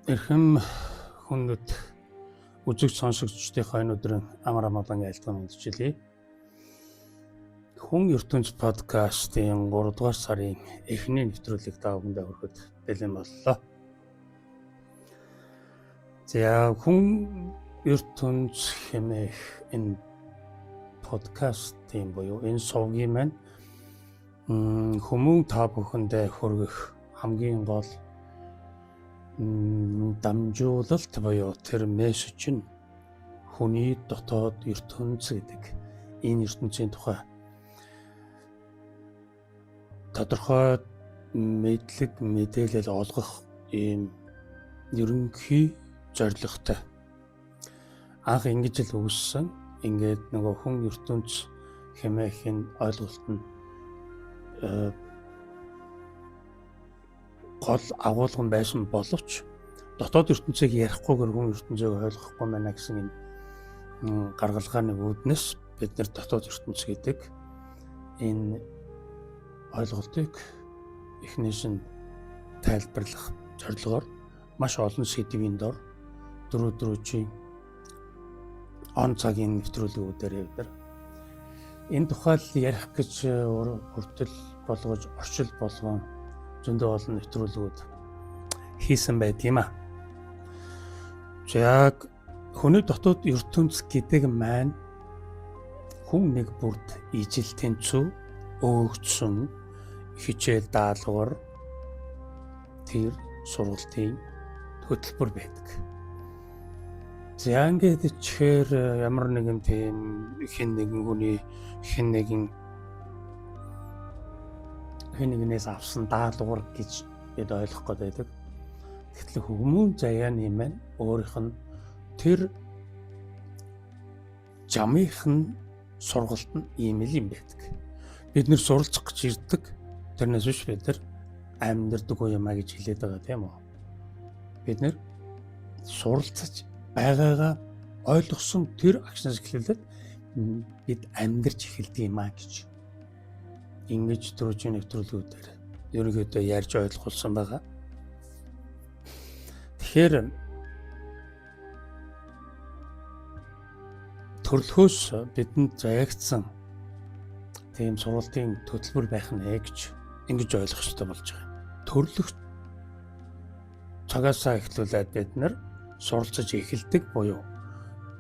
Эрхэм хүндэт үзэгч сонсогчдынхаа энэ өдрийн амар амгалан айлтгын мэдчилье. Хүн ертөнц подкастын 3 дугаар сарын эхний нэвтрүүлэг та бүхэндээ хүрэхэд бэлэн боллоо. За хүн ертөнц хэмээх энэ подкастын буюу энэ сувгийн маань хүмүүн та бүхэндээ хүргэх хамгийн гол дамжуулалт буюу тэр мессеж нь хүний дотоод ертөнц гэдэг энэ ертөнцийн тухай тодорхой мэдлэг мэдээлэл олгох ийм ерөнхий зорилготой. Анх ингэж л үүссэн. Ингээд нөгөө хүн ертөнц хэмээх энэ ойлголт нь гол агуулга байсан боловч дотоод ертөнцийг ярихгүйгээр хүн ертөнцийг ойлгохгүй байна гэсэн энэ гаргалгааны үүднээс бид нэр дотоод ертөнц гэдэг энэ ойлголтыг эхнээс нь тайлбарлах зорилгоор маш олон сэдвийн дор дөрөвчийн он цагийн нэвтрүүлгүүдээр бид энэ тухайл ярих гэж хүртэл болгож орчил болгон зөндөө олон нэвтрүүлгүүд хийсэн байт юм а. Яг хүний дотоод ертөнц гэдэг маань хүн нэг бүрд ижил тэнцүү өөгдсөн хичээл даалгавар тэр сургалтын хөтөлбөр байдаг. За ингээд чихээр ямар нэгэн тийм хэн нэгэн хүний хэн нэгнээс авсан даалгавар гэж бид ойлгох гээд байдаг. Гэтэл хүмүүн заяаны маань өөрийнх нь тэр жамынхын сургалт нь ийм л юм байдаг. Бид нэр суралцах гэж ирдэг. Тэрнээс биш бид нар амьдрдаггүй юмаа гэж хэлээд байгаа тийм үү? Бид нэр суралцаж байгаагаа ойлгосон тэр агшнаас эхлээд бид амьдарч эхэлдэг юмаа гэж ингэж дөрвөн нэвтрүүлгүүдээр ерөнхийдөө ярьж ойлгуулсан байгаа. Тэгэхээр төрлөхөөс бидэнд заягдсан тийм сургалтын хөтөлбөр байх нэ гэж ингэж ойлгох хэрэгтэй болж байгаа. Төрлөх цагаасаа эхлүүлээд бид нар суралцаж эхэлдэг буюу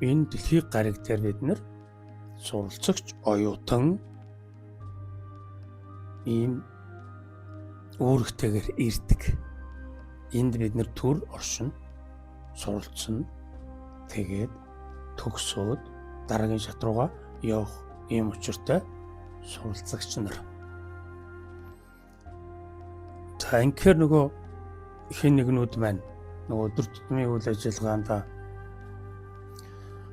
энэ дэлхийн гариг дээр бид нар суралцагч оюутан ийм үүрэгтэйгээр ирдэг. Энд бид нэр төр оршин суралцсан тэгээд төгсөөд дараагийн шат руугаа явах ийм учиртай суралцагч нар. Танкер нөгөө хэн нэгнүүд маань нөгөө өдөр тутмын үйл ажиллагаанд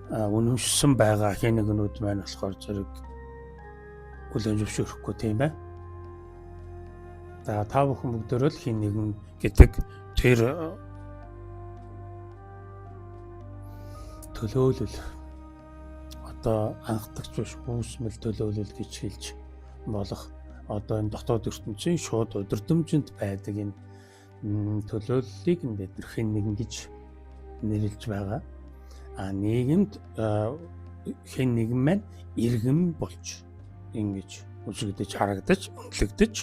үнэмшсэн байгаа хэн нэгнүүд маань болохоор зэрэг хүлээн зөвшөөрөхгүй тийм ээ. За та бүхэн бүгдөө л хэн нэгэн гэдэг тэр төлөөлөл одоо анхдагч биш үүсмэл төлөөлөл гэж хэлж болох одоо энэ дотоод ертөнцийн шууд өдөрдмжинд байдаг энэ төлөөллийг бид хэн нэгэн гэж нэрлэж байгаа. Нийгэмд хэн нэгэн маань иргэн болж ингэж үзэгдэж, харагдаж, үнэлэгдэж,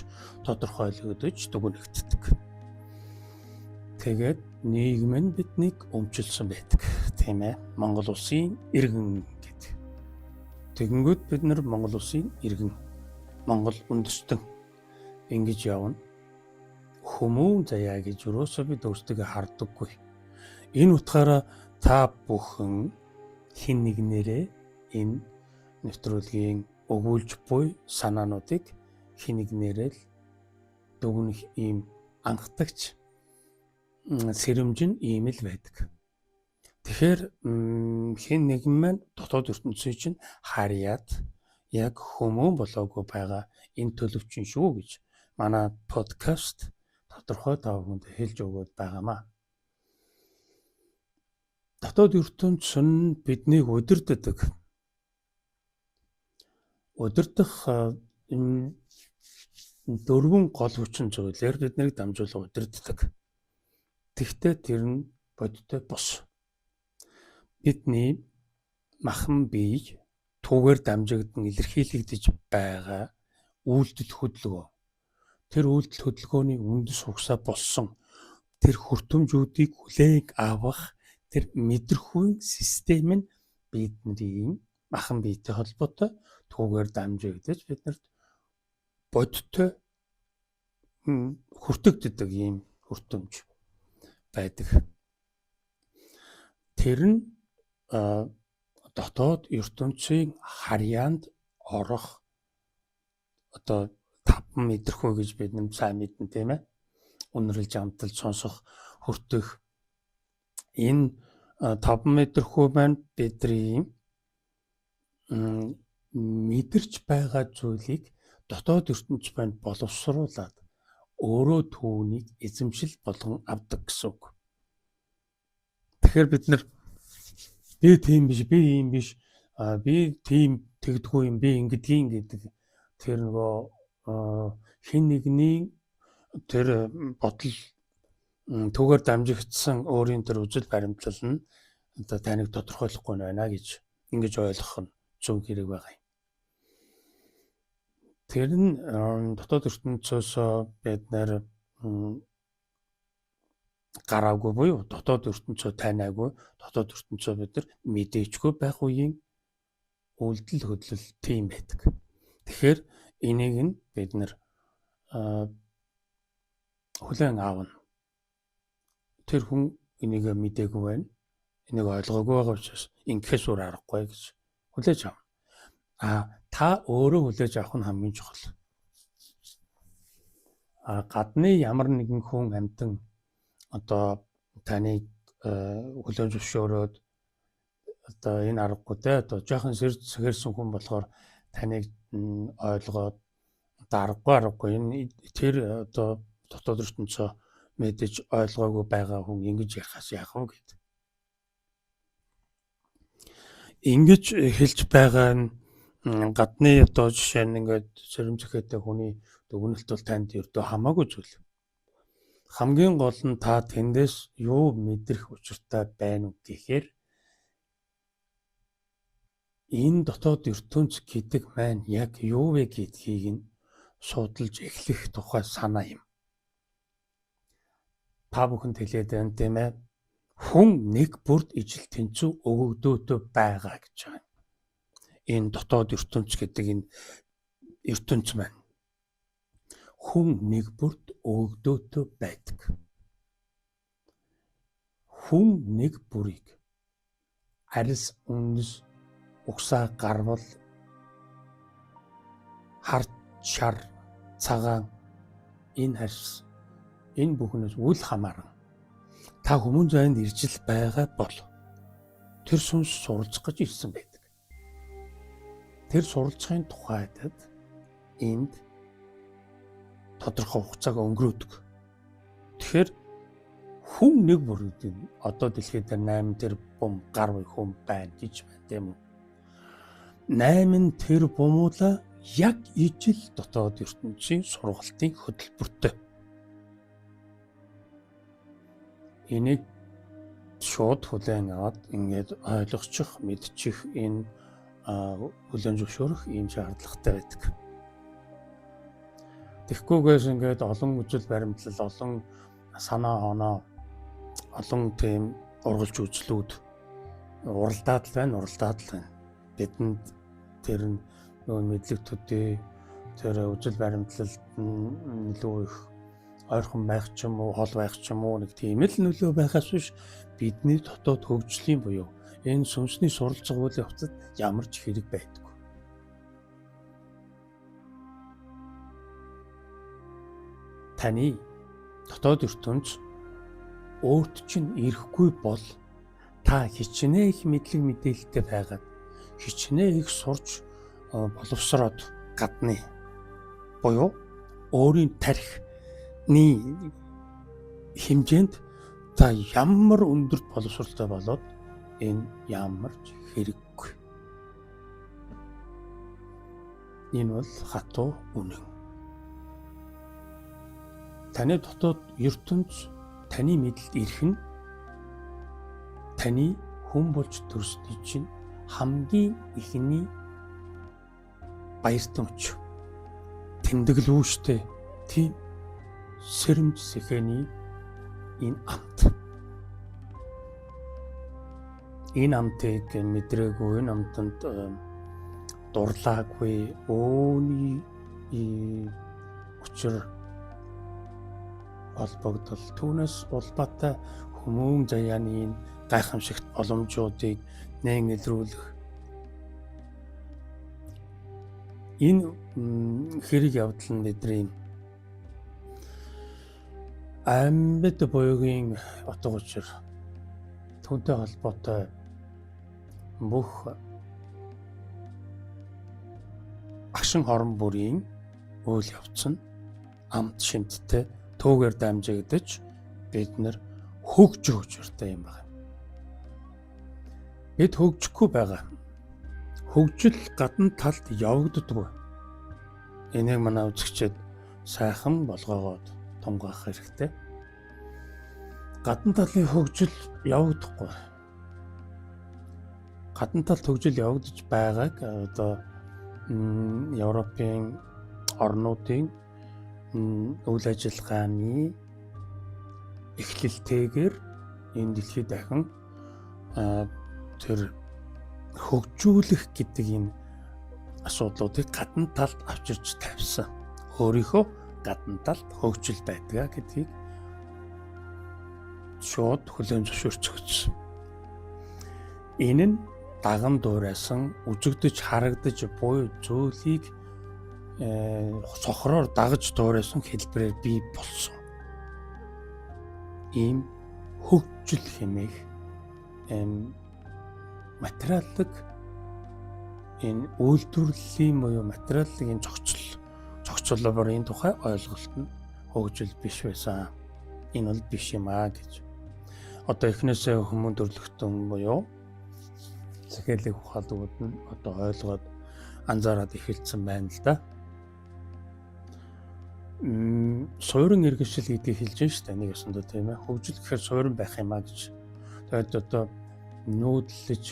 тодорхойлогдож, дүгнэгддэг. Тэгээд нийгэм нь биднийг өмчилсөн байдаг, тийм ээ. Монгол улсын иргэн гэдэг. Тэгэнгүүт бид нар Монгол улсын иргэн, Монгол үндэстэн ингэж явна. Хүмүүн заяа гэж юусоо бид өөрсдөө харддаггүй. Энэ утгаараа та бүхэн хэн нэгнээрээ энэ нэвтрүүлгийн өгүүлж буй санаануудыг хэн нэгнээрээ л дүгнэх ийм анхдагч сэрэмж нь ийм л байдаг. Тэгэхээр хэн нэгэн маань дотоод ертөнцийг чинь харьяад яг хүмүүн болоогүй байгаа энэ төлөвчин шүү гэж манай подкаст тодорхой та бүхэнд хэлж өгöd байгаамаа. Дотоод ертөнц нь биднийг удирддаг. Удирдах энэ дөрвөн гол хүчин зүйлээр биднийг дамжуулан удирддаг. Тэгвэл тэр нь бодиттой бус. Бидний махан бие түүгээр дамжигдан илэрхийлэгдэж байгаа үйлдэл хөдөлгөөн. Тэр үйлдэл хөдөлгөөний үндэс угсаа болсон тэр хүртэмжүүдийг хүлээн авах тэр мэдрэхүйн систем нь бидний махан биетэй холбоотой түүгээр дамжигдаж биднэрт бодиттой хүртэгддэг ийм хүртэмж байдаг. Тэр нь дотоод ертөнцийн харьяанд орох одоо 5 мэдрэхүй гэж бид нэм сайн мэднэ тийм ээ. Үнэрлж амталж сонсох хүртэх энэ 5 мэдрэхүй маань бидний мэдэрч байгаа зүйлийг дотоод ертөнц маань боловсруулад өөрөө түүнийг эзэмшил болгон авдаг гэсэн үг. Тэгэхээр бид нар би тийм биш, би ийм биш, би тийм тэгдэггүй юм, би ингэдгийн гэдэг тэр нөгөө хин нэгний тэр бодол түүгээр дамжигдсан өөрийн тэр үзэл баримтлал нь одоо таныг тодорхойлохгүй байна гэж ингэж ойлгох нь зөв хэрэг байгаа юм. Тэр нь дотоод ертөнцөөс бид нэр гараагүй буюу дотоод ертөнцөө танаагүй, дотоод ертөнцөө бид нар мэдээчгүй байх үеийн үйлдэл хөдлөл тийм байдаг. Тэгэхээр энийг нь бид нар хүлээн аавна. Тэр хүн энийг мэдээгүй байна. Энийг ойлгоогүй байгаа учраас ингэхээс өөр аргагүй гэж хүлээж авна. Та өөрөө хүлээж авах нь хамгийн чухал. Гадны ямар нэгэн хүн амьтан одоо таныг хүлээн зөвшөөрөөд одоо энэ аргагүй те одоо жоохон сэрсэн хүн болохоор таныг ойлгоод аргагүй энэ тэр одоо дотоод ертөнцөө мэдэж ойлгоогүй байгаа хүн ингэж ярихаас яах вэ гэдэг. Ингэж хэлж байгаа нь гадны одоо жишээ нь ингээд сэрэмжлэхтэй хүний дүгнэлт бол танд ердөө хамаагүй зүйл. Хамгийн гол нь та тэндээс юу мэдрэх учиртай байна уу гэхээр энэ дотоод ертөнц гэдэг маань яг юу вэ гэдгийг нь судалж эхлэх тухай санаа юм. Та бүхэнд хэлээд байна тийм ээ. Хүн нэг бүрд ижил тэнцүү өгөгдөөтэй байгаа гэж байна. Энэ дотоод ертөнц гэдэг энэ ертөнц маань хүн нэг бүрд өгөгдөөтэй байдаг. Хүн нэг бүрийг арьс үндэс угсаа гарвал харт шар цагаан энэ харьс энэ бүхнээс үл хамааран та хүмүүн зайд иржил байгаа бол тэр сүнс суралцах гэж ирсэн байдаг. Тэр суралцахын тухайд энд тодорхой хугацааг өнгөрөөдөг. Тэгэхээр хүн нэг бүр одоо дэлхийд 8 тэрбум гар буй хүн байна гэж байна тийм үү? 8 тэрбумуула яг ижил дотоод ертөнцийн сургалтын хөтөлбөртэй. Энийг шууд хүлээн аваад ингээд ойлгочих, мэдчих энэ хүлээн зөвшөөрөх ийм шаардлагатай байдаг. Тэгэхгүйгээс ингээд олон үзэл баримтлал, олон санаа оноо, олон тийм ургалж үзлүүд уралдаад л байна. Бидэнд тэр нөө мэдлэг төдий тэр үзэл баримтлалд илүү их ойрхон байх ч юм уу, хол байх ч юм уу нэг тийм л нөлөө байхаас биш бидний дотоод хөгжлийн буюу энэ сүнсний суралцах үйл явцад ямар ч хэрэг байдаг. Таны дотоод ертөнц өөрт чинь ирэхгүй бол та хичнээн их мэдлэг мэдээлэлтэй байгаад хичнээн их сурч боловсроод гадны буюу өөрийн тархины хэмжээнд та ямар өндөр боловсралтай болоод энэ ямар ч хэрэггүй. Энэ бол хатуу үнэн. Таны дотоод ертөнц таны мэдлэлд ирэх нь таны хүн болж төрсний чинь хамгийн ихний баяртамч тэмдэглүү штэ. Тийм сэрэмж сэхэний энэ амт. Энэ амтыг мэдрээгүй, энэ амтанд дурлаагүй өөний учир холбогдол түүнээс улбаатай хүмүүн заяаны гайхамшигт боломжуудыг нээн илрүүлэх энэ хэрэг явдал нь бидний амьд буюугийн утга учир түүнтэй холбоотой бүх агшин хорон бүрийн үйл явц нь амт шимттэй түүгээр дамжигдаж бид нар хөгжиж уртай юм байна. Бид хөгжихгүй байгаа. Хөгжил гадна талд явагддаггүй. Энийг манай үзэгчид сайхан болгоогоод тунгаах хэрэгтэй. Гадна талын хөгжил явагдахгүй. Гадна талд хөгжил явагдаж байгааг одоо Европын орнуудын үйл ажиллагааны эхлэлтэйгээр энэ дэлхийд дахин тэр хөгжүүлэх гэдэг энэ асуудлуудыг гадна талд авчирч тавьсан. Өөрийнхөө гадна талд хөгжил байдгаа гэдгийг шууд хүлээн зөвшөөрч өгсөн. Энэ нь даган дуурайсан, үзэгдэж харагдаж буй зүйлийг сохроор дагаж дуурайсан хэлбэрээр бий болсон. Ийм хөгжил хэмээх материаллык энэ үйлдвэрлэлийн буюу материаллын зохицолоор энэ тухай ойлголт нь хөгжил биш байсан. Энэ бол биш юм аа гэж. Одоо эхнээсээ хүмүүн төрлөختөн буюу захиалгын ухаалууд нь одоо ойлгоод анзаараад эхэлсэн байна л да. Суурин иргэншил гэдгийг хэлж байна шүү дээ. Нэг өсөндөө тийм ээ. Хөгжил гэхээр суурин байх юм аа гэж. Тэгээд одоо нүүдлэж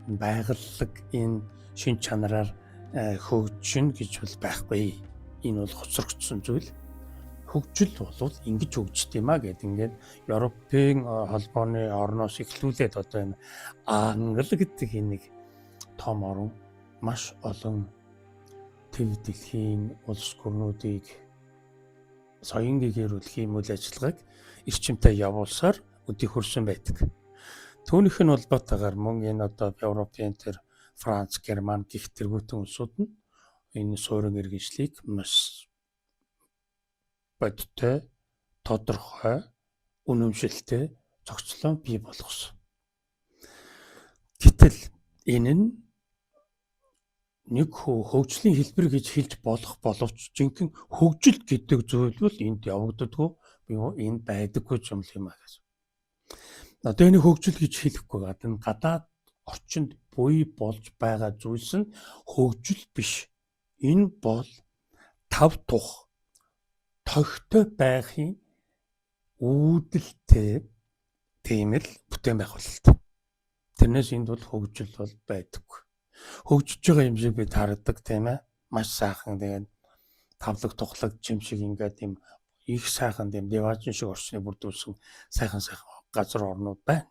байгаллаг энэ шин чанараар хөгжин гэж бол байхгүй. Энэ бол хоцрогдсон зүйл. Хөгжил бол ингэж хөгждөг юм а гэд ингээд Европын холбооны орноос эхлүүлээд одоо энэ Англи гэдэг энэ нэг том орн маш олон төв дэлхийн улс гүрнүүдийг соён гэгэрүүлэхийн үйл ажиллагааг эрчимтэй явуулсаар өдий хөрсөн байдаг. Түүнийх нь холбоотойгоор мөн энэ одоо Европын тэр Франц, Герман гэх тэргүүтэн улсууд нь энэ суурин иргэншлийг маш бодтой, тодорхой, үнэмшилтэй зохицлоо бий болгосон. Гэтэл энэ нь нэг хөгжлийн хэлбэр гэж хэлж болох боловч жинхэнэ хөгжил гэдэг зүйл бол энд явагддаггүй, буюу энд байдаггүй юм а гэж. Одоо энэ хөгжил гэж хэлэхгүй гадна гадаад орчинд буй болж байгаа зүйлс нь хөгжил биш. Энэ бол тав тух тогтой байхын үүдэлтэй тийм л бүтээн байгуулалт. Тэрнээс энд бол хөгжил бол байдаггүй. Хөгжиж байгаа юм шиг бид харагддаг тийм ээ. Маш сайхан тэгээд тавлаг тухлаг жим шиг ингээд юм их сайхан тийм деважин шиг орчны бүрдүүлсэн сайхан газар орнууд байна.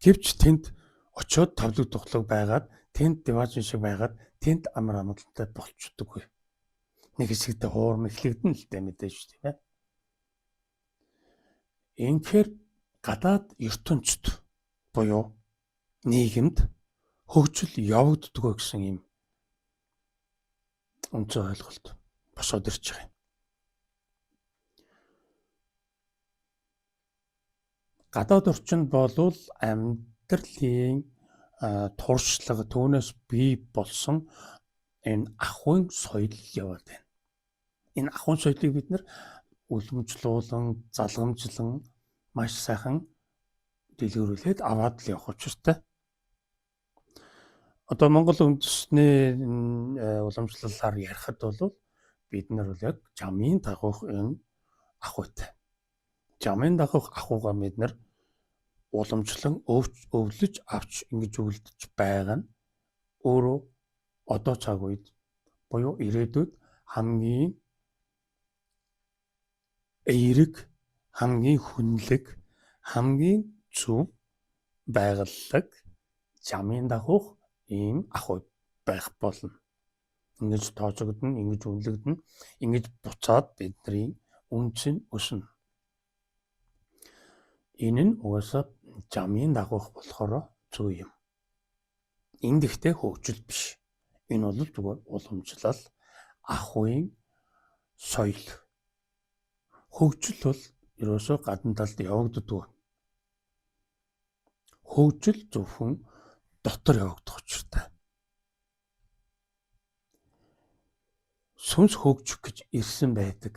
Гэвч тэнд очиод тавлаг тухлаг байгаад тэнд деважин шиг байгаад тэнд амар амгалантай болчдоггүй. Нэг хэсэгтээ хуурм эхлэгдэн л дээ мэдээж тийм ээ. Инхээр гадаад ертөнцид буюу нийгэмд хөгжил явагддаггүй гэсэн юм үнцэн ойлголт босоод ирж байгаа юм. Гадаад орчинд болвол амьдралын туршлага түүнээс бий болсон энэ ахуйн соёл яваад байна. Энэ ахуйн соёлыг бид нэр үлэмжлүүлэн, залгамжлан маш сайхан дэлгэрүүлээд аваад л явах учиртай. Одоо Монгол үндэсний уламжлалаар ярихад бол бид нар бол яг жамын дагуух энэ ахуйтай. Жамын дагуух ахуйгаа бид нар уламжлан өвлөж авч ингэж үлдэж байгаа нь өөрөө одоо цаг үед буюу ирээдүйд хамгийн эерэг, хамгийн хүнлэг, хамгийн зөв байгаллаг замын дагуух ийм ахуй байх болно. Ингэж тоожогдно, ингэж үнэлэгдэнэ, ингэж буцаад бидний үнц нь өснө. Энэ нь угаасаа замын дагуух болохоор зөв юм. Энд ихтэй хөгжил биш. Энэ бол зүгээр уламжлал, ахуйн соёл. Хөгжил бол ерөөсөө гадна талд явагддаг. Хөгжил зөвхөн дотор явагдах учиртай. Сүнс хөгжих гэж ирсэн байдаг.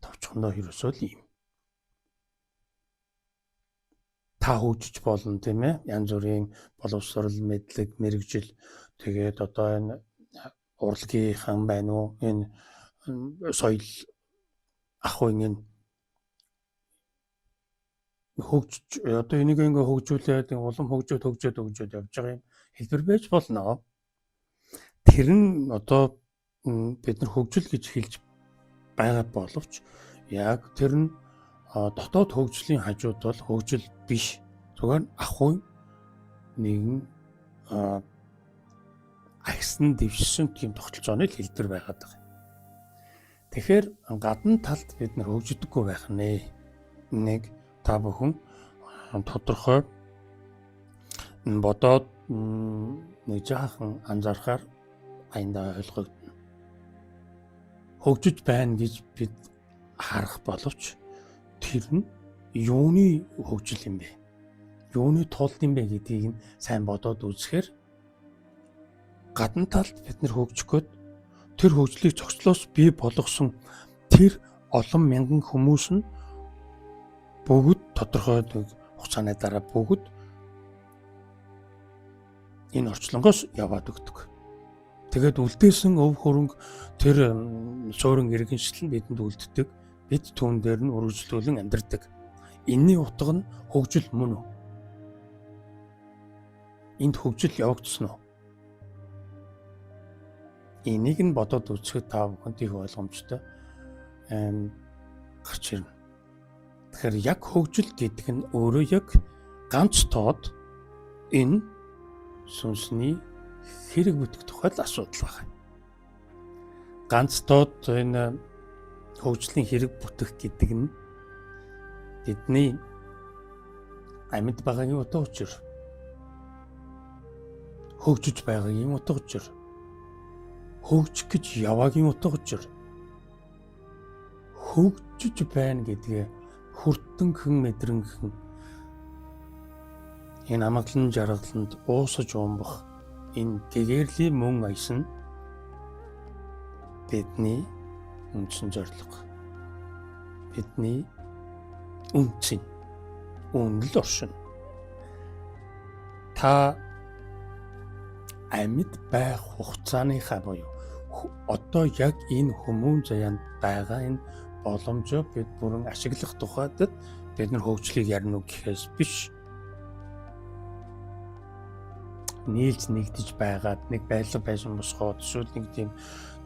Товчхондоо ерөөсөө л юм. Та хөгжиж болно тийм ээ. Янз бүрийн боловсрол, мэдлэг, мэрэгжил тэгээд одоо энэ урлагийнхан байна уу? Энэ соёл ахуйн энэ хөгжиж одоо энийг ингээ хөгжүүлээд улам хөгжөөд явж байгаа юм хэлбэр байж болно. Тэр нь одоо бид нар хөгжил гэж хэлж байгаа боловч яг тэр нь дотоод хөгжлийн хажууд бол хөгжил биш. Зүгээр ахуй нэгэн агсан дэвшсэн тийм тогтолцооны хэлбэр байгаад байгаа. Тэгэхээр гадна талд бид нар хөгждөггүй байх нэ. Нэг та бүхэн тодорхой бодоод нэг жаахан анзаарахаар аяндаа ойлгогдно. Хөгжиж байна гэж бид харах боловч тэр нь юуны хөгжил юм бэ? Юуны тулд юм бэ гэдгийг нь сайн бодоод үзэхээр гадна талд бид нар хөгжих гээд тэр хөгжлийг зохицлоос бий болгосон тэр олон мянган хүмүүс нь бүгд тодорхой хугацааны дараа бүгд энэ орчлонгоос яваад өгдөг. Тэгээд үлдээсэн өв хөрөнгө тэр суурин иргэншил нь бидэнд үлддэг. Бид түүн дээр нь үргэлжлүүлэн амьдардаг. Энийний утга нь хөгжил мөн үү? Энд хөгжил явагдсан уу? Энийг нь бодоод үзэхэд та бүхэнд их ойлгомжтой гарч ирнэ. Тэгэхээр яг хөгжил гэдэг нь өөрөө яг ганц тоод энэ сүнсний хэрэг бүтэх тухайл асуудал байна. Ганц тоод энэ хөгжлийн хэрэг бүтэх гэдэг нь бидний амьд байгаагийн утга учир, хөгжиж байгаагийн утга учир, хөгжих гэж яваагийн утга учир, хөгжиж байна гэдгээ хүртэнхэн мэдрэнхэн энэ амгалан жаргаланд уусаж умбах энэ гэгэрлийн мөн аясан бидний үндсэн зорилго. Бидний үнцэн үнэл оршин. Та амьд байх хугацааныхаа буюу одоо яг энэ хүмүүн заяанд байгаа энэ боломжоо бид бүрэн ашиглах тухайд бид нар хөгжлийг ярина уу гэхээс биш. Нийлж нэгдэж байгаад нэг байлга байсан босгоод эсвэл нэг тийм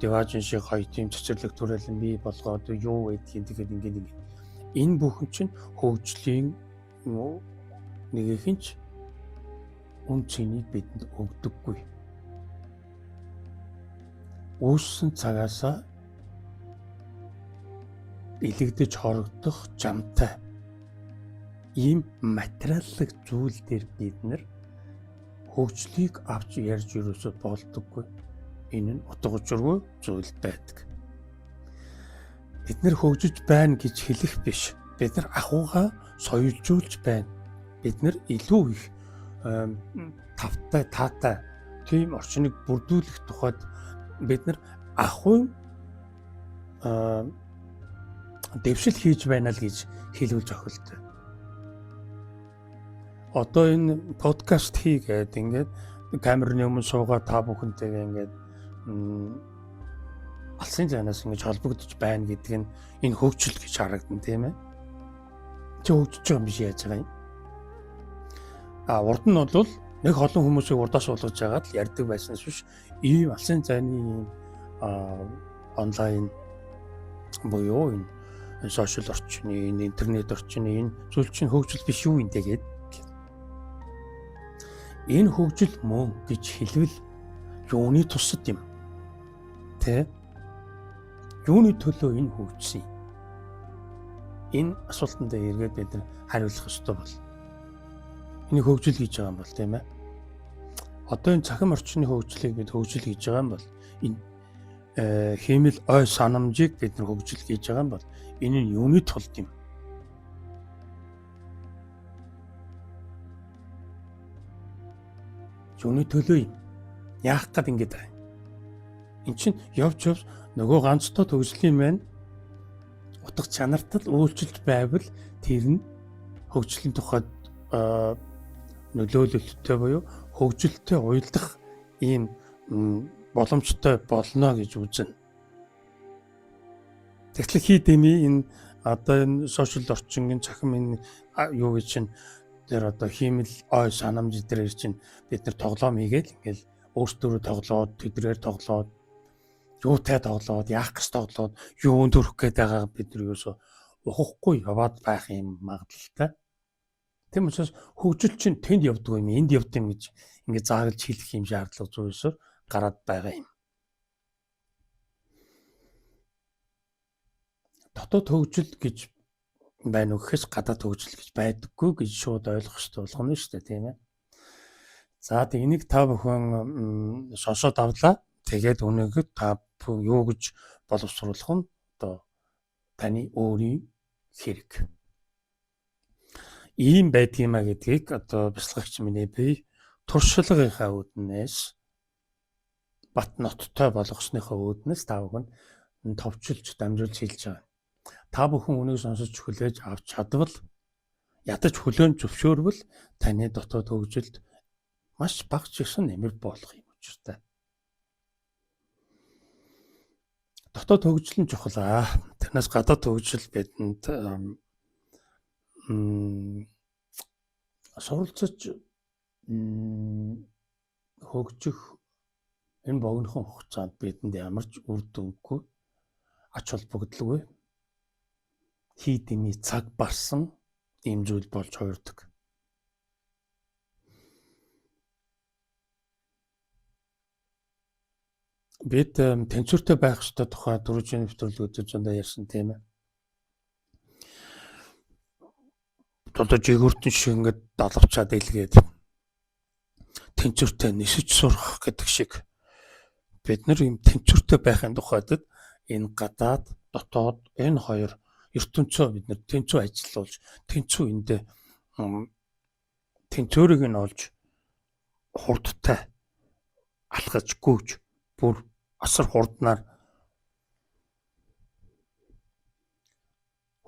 деважин шиг хоёр тийм цэцэрлэг төрөлн бий болгоод юу гэдгийг тэгээд ингээд энэ бүхэн чинь хөгжлийн нэгэн ч үн цэнийг бидэнд өгдөггүй. Үүссэн цагаасаа илэгдэж хорогдох жамтай ийм материаллык зүйл дээр бид нар хөгжлийг авч ярьж ерөөсөө болдоггүй. Энэ нь утга учиргүй зүйл байдаг. Бид нар хөгжиж байна гэж хэлэх биш. Бид нар ахуйгаа соёлжуулж байна. Бид нар илүү их тавтай таатай тийм орчныг бүрдүүлэх тухайд бид нар ахуй дэвшил хийж байна л гэж хэлүүл зохилтой. Одоо энэ подкаст хийгээд ингээд камерны өмнө суугаад та бүхэнтэйгээ ингээд алсын зайнаас ингэж холбогдож байна гэдэг нь энэ хөгжил гэж харагдана тийм ээ. Чи хөгжиж байгаа юм биш яаж байгаа юм? Урд нь бол нэг олон хүмүүсийг урдаас болгож жагаад л ярьдаг байснаас биш ийм алсын зайны ийм онлайн буюу энэ сошиал орчны, энэ интернет орчны энэ зүйл чинь хөгжил биш юу энэ тэгээд энэ хөгжил мөн гэж хэлвэл юуны тусад юм? Тэ? Юуны төлөө энэ хөгжсөн? Энэ асуултанд эргээд бид нар хариулах ёстой бол. Энийг хөгжил гэж байгаа юм бол тийм ээ. Одоо энэ цахим орчны хөгжлийг бид хөгжил гэж байгаа юм бол энэ хиймэл ой санамжийг бид нар хөгжил гэж байгаа юм бол энэ нь юуны тулд юм? Юуны төлөө юм? Яах гээд ингэж байгаа юм? Эн чинь явж нөгөө ганцтай хөгжлийн маань утга чанартал үйлчлж байвал тэр нь хөгжлийн тухайд нөлөөлөлттэй буюу хөгжилтэй уялдах ийм боломжтой болно гэж үзнэ. Тэгтэл хийдэмий энэ одоо энэ сошиал орчингийн цахим энэ юу гэж чинь тэр одоо хиймэл ой санамж дээр чинь бид нар тоглоом хийгээл ингээл өөрсдөө тоглоод тэдрээр тоглоод юутай тоглоод яах гэж тоглоод юунд төрөх гээд байгаа бид нар юусоо ухахгүй яваад байх юм магадaltaй. Тийм учраас хөгжил чинь тэнд явдаг юм, энд явдаг юм гэж ингээд заагалж хэлэх юм шаардлага зүйлсээр гараад байгаа юм. Дотоод хөгжил гэж байна уу гэхээс гадаад хөгжил гэж байдаггүй гэж шууд ойлгох хэрэгтэй болгоно шүү дээ, тийм ээ. За тэг энийг та бүхэн сонсоод авлаа. Тэгээд өнөөдөр та бүхэн юу гэж боловсруулах нь одоо таны өөрийн хэрэг. Ийм байдгиймаа гэдгийг одоо бяцлагч миний би туршлагынхаа үүднээс бат ноттой болгосныхаа үүднээс та бүхэнд товчилж дамжуулж хэлж байгаа. Та бүхэн үнийг сонсож хүлээж авч чадвал ядаж хүлээн зөвшөөрвөл таны дотоод хөгжилд маш бага чигсэн нэмэр болох юм учиртай. Дотоод хөгжил нь чухал. Тэрнээс гадаад хөгжил бидэнд суралцаж хөгжих энэ богинохон хугацаанд бидэнд ямар ч үр дүнгүй ач холбогдолгүй хийдэмий цаг барсан ийм зүйл болж хувирдаг. Бид тэнцвэртэй байх ёстой тухай дөрвөн нэвтрүүлгүүд зөндөө ярьсан тийм ээ. Одоо жигүүртэн шиг ингээд далавчаад илгээд тэнцвэртэй нисэж сурах гэдэг шиг бид нар юм тэнцвэртэй байхын тухайд энэ гадаад дотоод энэ хоёр ертөнцөө бид нар тэнцүү ажиллуулж тэнцүү эндээ тэнцвэрийг нь олж хурдтай алхаж гүйж бүр асар хурднаар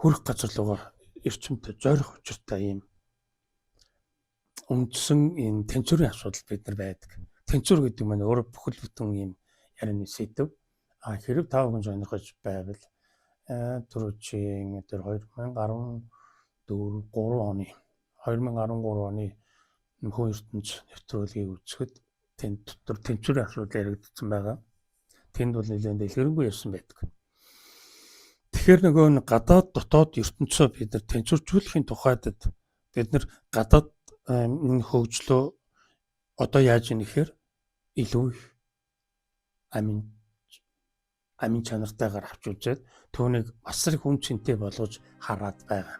хүрэх газар руугаа эрчимтэй зорих учиртай юм үндсэн энэ тэнцвэрийн асуудал бид нар байдаг. Тэнцвэр гэдэг нь өөрөө бүхэл бүтэн юм ярианы сэдв. Хэрэг та бүхэн сонирхож байвал түрүүчийн тэр 2013 оны нөхөн ертөнц нэвтрүүлгийг үзэхэд тэнд дотор тэнцвэрийн асуудал яригдсан байгаа. Тэнд бол нэлээд дэлгэрэнгүй ярьсан байдаг. Тэгэхээр нөгөө гадаад дотоод ертөнцөө бид нар тэнцвэржүүлэхийн тухайд бид нар гадаад энэ хөгжлөө одоо яаж ийм нэхэр илүү их амин чанартайгаар авч үзээд түүнийг асар их үн цэнтэй болгож хараад байгаа.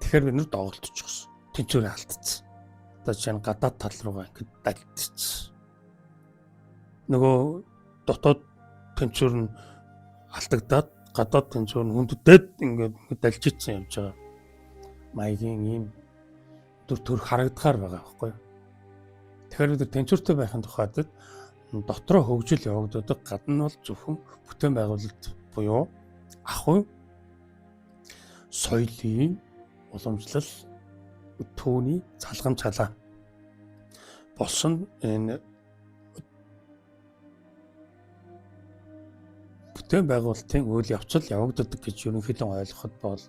Тэгэхээр бид нар доголдчихсон. Тэнцвэрээ алдчихсан. Одоо чинь гадаад тал руугаа ингэж далтчихсан. Нөгөө дотоод тэнцвэр нь алдагдаад гадаад тэнцвэр нь хүнддээд ингэж далжчихсан явж байгаа. Маягийн ийм төр харагдахаар байгаа байхгүй юу? Тэгэхээр бид тэнцвэртэй байхын тухайд дотроо хөгжил явагддаг, гадна нь бол зөвхөн бүтээн байгуулалт буюу ахуй соёлын уламжлал түүний залгам цалаа болсон энэ бүтээн байгуулалтын үйл явцал явагддаг гэж ерөнхийдөө ойлгоход бол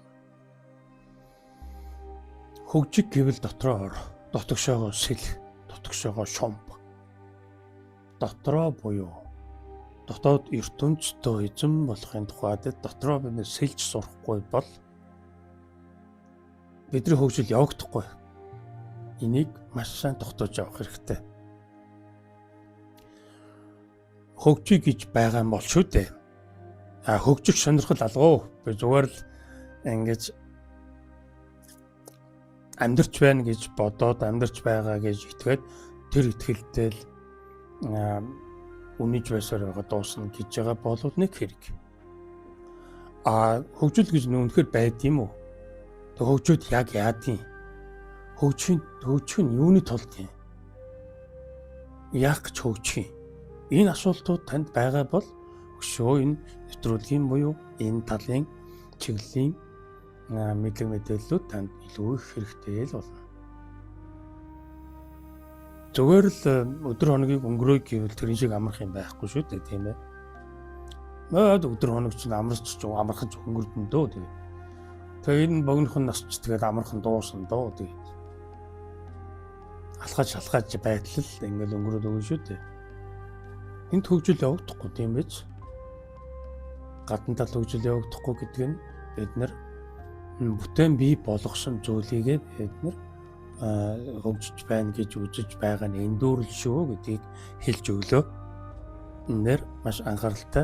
Хөгжиг гэвэл дотроо ор, дотогшоогоо сэл, дотогшоогоо шомб. Дотроо буюу дотоод ертөнцийн эзэн болохын тухайд дотроо бид сэлж сурахгүй бол бидний хөгжил явагдахгүй. Энийг маш сайн тогтоож авах хэрэгтэй. Хөгжиж гэж байгаа юм бол шүү дээ. Хөгжих сонирхол алгав. Би зүгээр л ингэж амьдарч байна гэж бодоод амьдарч байгаа гэж итгээд тэр итгэлтэй л үнэж байсаар байгаа дуусна гэж байгаа бол нэг хэрэг. Хөгжил гэж үнэхээр байд юм уу? Тэг хөгжөөд яг яадیں۔ Хөгжих нь юуны тулд юм? Яг ч хөгжих юм. Энэ асуултууд танд байгаа бол өшөө энэ нэвтрүүлгийн буюу энэ талын чиглэлийн мэдлэг мэдээллүүд танд илүү их хэрэгтэй л болно. Зүгээр л өдөр хоногийг өнгөрөөе гэвэл тэрэн шиг амарх юм байхгүй шүү дээ, тийм ээ. Өдөр хоног чинь амархан ч өнгөрдөн дөө тэгээ. Тэгээ энэ богинохон нас ч тэгээд амархан дуусна дөө тэгээ. Алхаж байтал ингээл өнгөрөөд өгнө шүү дээ. Энд хөгжил явагдахгүй тийм биз? Гадна тал хөгжил явагдахгүй гэдэг нь бид нар бүтээн бий болгосон зүйлийгээ бид нар хөгжиж байна гэж үзэж байгаа нь эндүүрэл шүү гэдгийг хэлж өглөө. Энээр маш анхааралтай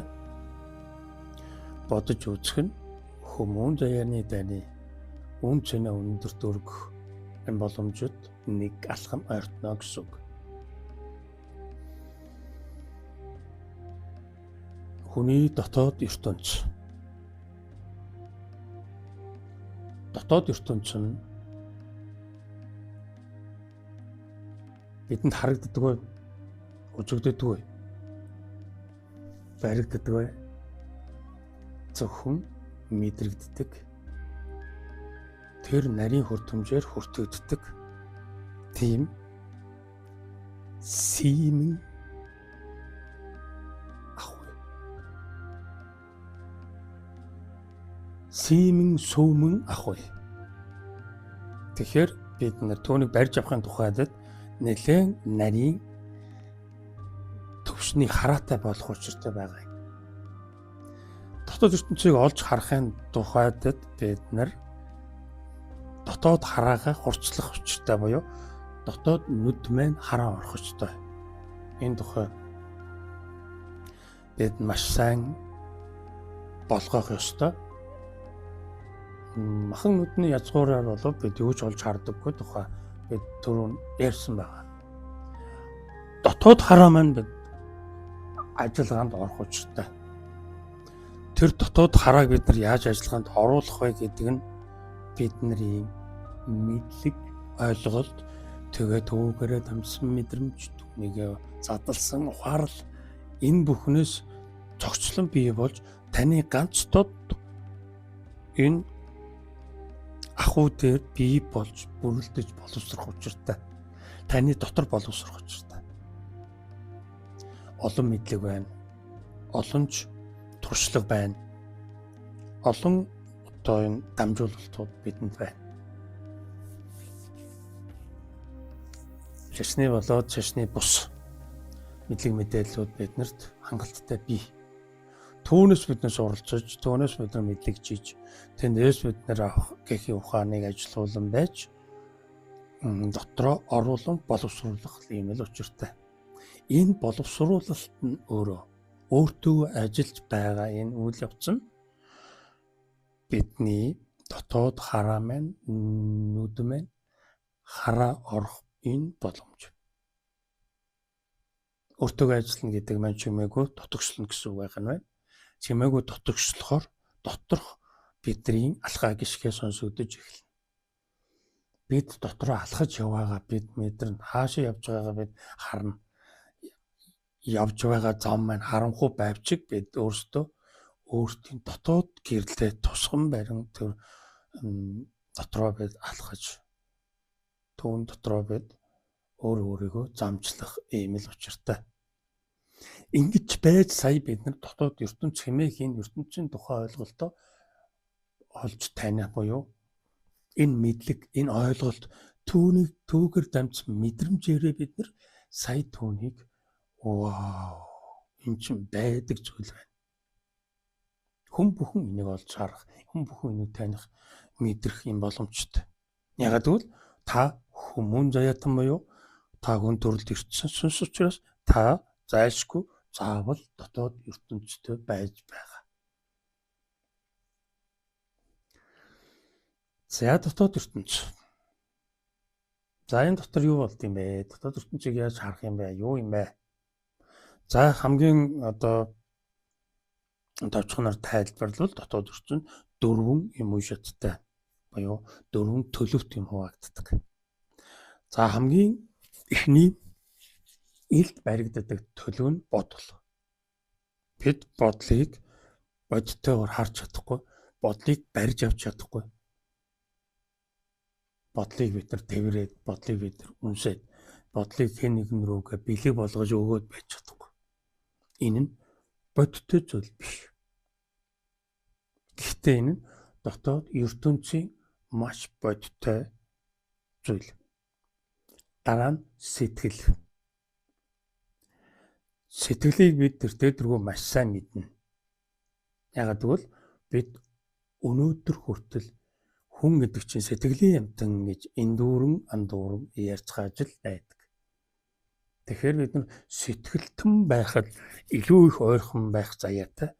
бодож үзэх нь хүмүүн заяаны дайны үн цэнэ өндөр дөрөх энэ боломжууд нэг алхам ойртно гэсэн үг. Хүний дотоод ертөнц. Дотоод ертөнц нь бидэнд харагддаг бай, үзэгддэг бай, баригддаг бай, зөвхөн мэдрэгддэг. Тэр нарийн хүртэмжээр хүртэгддэг. Тийм сиймэн ахгүй. Сиймэн сүүмэн ахгүй. Тэгэхээр бид нар түүнийг барьж авахын тухайд нэлээд нарийн төвшний хараатай болох учиртай байгаа юм. Дотоод ертөнцийг олж харахын тухайд бид нар дотоод хараага хурцлах учиртай буюу дотоод нүд маань хараа орох учиртай. Энэ тухай бид маш сайн болгох ёстой. Махан нүдний язгуураар болов бид юу ч олж хардаггүй тухай бид түрүүн ярьсан байгаа. Дотоод хараа маань бид ажиллагаанд орох учиртай. Тэр дотоод харааг бид нар яаж ажиллагаанд оруулах вэ гэдэг нь бидний мэдлэг, ойлголт, тэгээ түүгээрээ дамжсан мэдрэмж, түүнийг задлсан ухаарл энэ бүхнээс цогцлон бий болж таны ганц тод энэ ахуй дээр бий болж бүрэлдэж боловсрох учиртай. Таны дотор боловсрох учиртай. Олон мэдлэг байна. Олонч туршлага байна. Олон энэ дамжуулалтууд бидэнд байна. Шашны болоод шашны бус мэдлэг мэдээллүүд биднэрт хангалттай бий. Түүнээс биднээс оролцож, түүнээс бид нар мэдлэгжиж, тэндээс бид нар авах гэхийн ухааныг ажилуулсан байж дотроо оруулан боловсруулах юм л учиртай. Энэ боловсруулалт нь өөртөө ажиллаж байгаа энэ үйл явц нь бидний дотоод хараа маань, нүд маань хараа орох энэ боломж. Өөртөө ажиллана гэдэг маань чимээгүй дотогшлно гэсэн үг байна. Чимээгүй дотогшлохоор доторх бидний алхаа гიშгэ сонсогдож эхэлнэ. Бид дотроо алхаж яваагаа бид мэдэрнэ. Хаашаа явж байгаагаа бид харна. Явж байгаа зам маань харанхуй байвчиг бид өөртөө дотоод гэрлээ тусган барин тэр дотроо бид алхаж түүн дотроо бид өөрийгөө замчлах ийм л учиртай. Ингэж байж сая бид нар дотоод ертөнц хэмээх энэ ертөнцийн тухай ойлголтоо олж таних буюу энэ мэдлэг, энэ ойлголт түүгээр дамжсан мэдрэмжээрээ бид нар сая түүнийг энэ чинь байдаг зүйл байна. Хүн бүхэн энийг олж харах, хүн бүхэн энийг таних, мэдрэх юм боломжтой. Ягаад гэвэл та хүмүүн заяатан буюу та хүн төрөлд ирсэн сүнс учраас та зайлшгүй заавал дотоод ертөнцтэй байж байгаа. За дотоод ертөнц. За энэ дотор юу болд юм бэ? Дотоод ертөнцийг яаж харах юм бэ? Юу юм бэ? За хамгийн товчхоноор тайлбарлавал дотоод ертөнц 4 юм уу шаттай буюу 4 төлөвт юм хуваагддаг. За хамгийн эхний илд баригддаг төлөв нь бодол. Бид бодлыг бодиттойгоор харж чадахгүй, бодлыг барьж авч чадахгүй. Бодлыг бид нар тэрвэрэд, бодлыг бид нар үнсээд, бодлыг хэн нэгэн рүүгээ бэлэг болгож өгөөд байж чадахгүй. Энэ нь бодиттой зүйл биш. Гэхдээ энэ нь дотоод ертөнцийн маш бодиттой зүйл. Дараа нь сэтгэл. Сэтгэлийг бид тэртээ маш сайн мэднэ. Ягаад гэвэл бид өнөөдөр хүртэл хүн гэдэг чинь сэтгэлийн амтан гэж эндүүрэн андууран ярьцгааж л байдаг. Тэгэхээр бид нар сэтгэлтэн байхад илүү их ойрхон байх заяатай.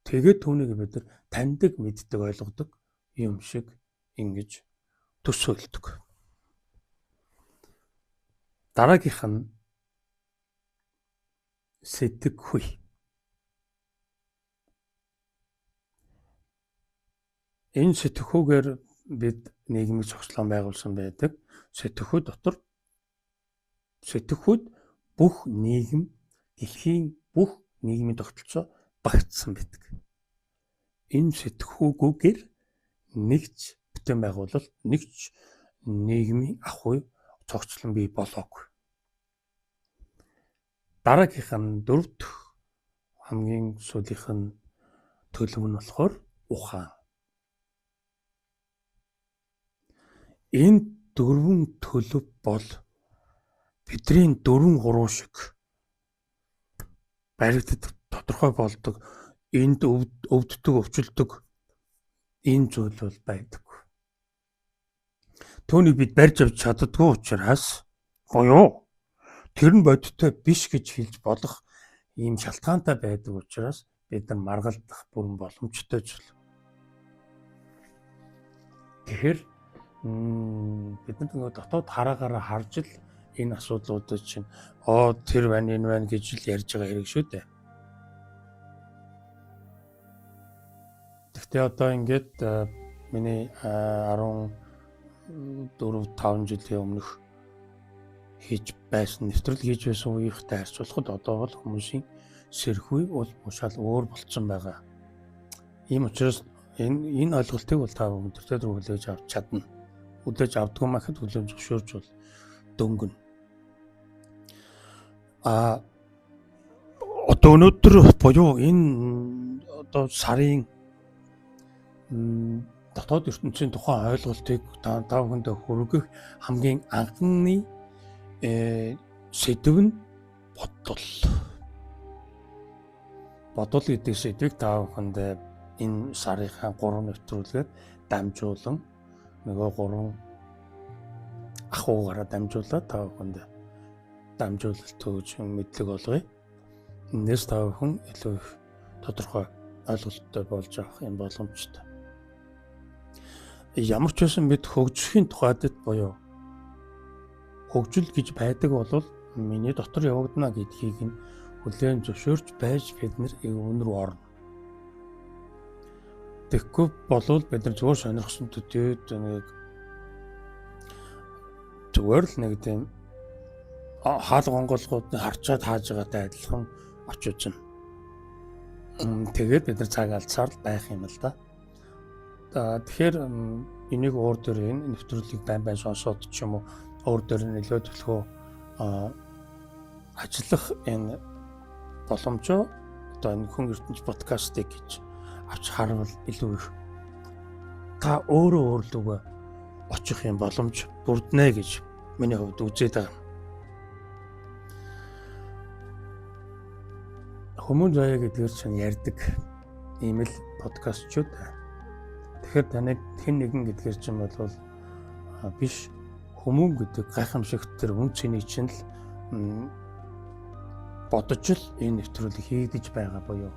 Тэгээд түүнийг бид нар таньдаг, мэддэг, ойлгодог юм шиг ингэж төсөөлдөг. Дараагийнх нь сэтгэхүй. Энэ сэтгэхүйгээр бид нийгмийг зохицлон байгуулсан байдаг. Сэтгэхүй дотор сэтгэхүйд бүх нийгэм, дэлхийн бүх нийгмийн тогтолцоо багтсан байдаг. Энэ сэтгэхүйгээр нэгч бүтээн байгуулалт, нэгч нийгмийн ахуй зохицлон бий болоогүй. Дараагийнх нь 4 дахь хамгийн сүүлийнх нь төлөв нь болохоор ухаан. Энэ 4 төлөв бол бидний 4 шиг баригддаг, тодорхой болдог, энд өвддөг, өвчлөдөг энэ зүйл бол байдаг. Түүнийг бид барьж авч чаддаггүй учраас буюу тэр нь бодиттой биш гэж хэлж болох ийм шалтгаантай байдаг учраас бид нар маргалдах бүрэн боломжтой зүйл. Тэгэхээр бид нар дотоод хараагаараа харж л энэ асуудлуудыг чинь тэр байна, энэ байна гэж л ярьж байгаа хэрэг шүү дээ. Гэхдээ одоо ингээд миний 14-5 жилийн өмнөх хийж байсан, нэвтрэл хийж байсан үеийнхтэй харьцуулахад одоо бол хүмүүсийн сэрхүй бол шал өөр болцсон байгаа. Ийм учраас энэ ойлголтыг бол та бүхэн тэр хүлээж авч чадна. Хүлээж авдгүй махад хүлээн зөвшөөрж бол дөнгөн. Одоо өнөөдөр буюу энэ одоо сарын дотоод ертөнцийн тухайн ойлголтыг та бүхэндээ хүргэх хамгийн анхны сэдв нь бодол. Бодол гэдэг сэдвийг та бүхэндээ энэ сарынхаа 3 нэвтрүүлгээр дамжуулан нөгөө 3 ахуйгаараа дамжуулаад та бүхэнд дамжуулалт өгж мэдлэг олгоё. Энээс та бүхэн илүү их тодорхой ойлголттой болж авах юм боломжтой. Ямар ч байсан бид хөгжихийн тухайд буюу хөгжил гэж байдаг бол миний дотор явагдана гэдгийг нь хүлээн зөвшөөрч байж бид нар өнөр орно. Тэгэхгүй болвол бид нар зүгээр сонирхсон төдийд нэг зүгээр л нэг тийм хаал гонголгууд харчаад хааж байгаатай адилхан очиж. Тэгээд бид нар цаг алдсаар л байх юм л да. Тэгэхээр энийг өөр дөр энэ нэвтрүүлгийг байн сонсоод ч юм уу өөр дөр нөлөө төлөхөө ажиллах энэ боломжоо одоо энэ хүн ертөнц подкастыг гэж авч харвал илүү их та өөрөө өөрлөгөө очих юм боломж бүрднэ гэж миний хувьд үзээд байгаа. Хүмүүн заяа гэдгээр чинь ярьдаг ийм л подкастчуд. Тэгэхээр таныг хэн нэгэн гэдгээр чинь бол биш, хүмүүн гэдэг гайхамшигт тэр үн цэнийг чинь л бодож л энэ нэвтрүүлэг хийгдэж байгаа буюу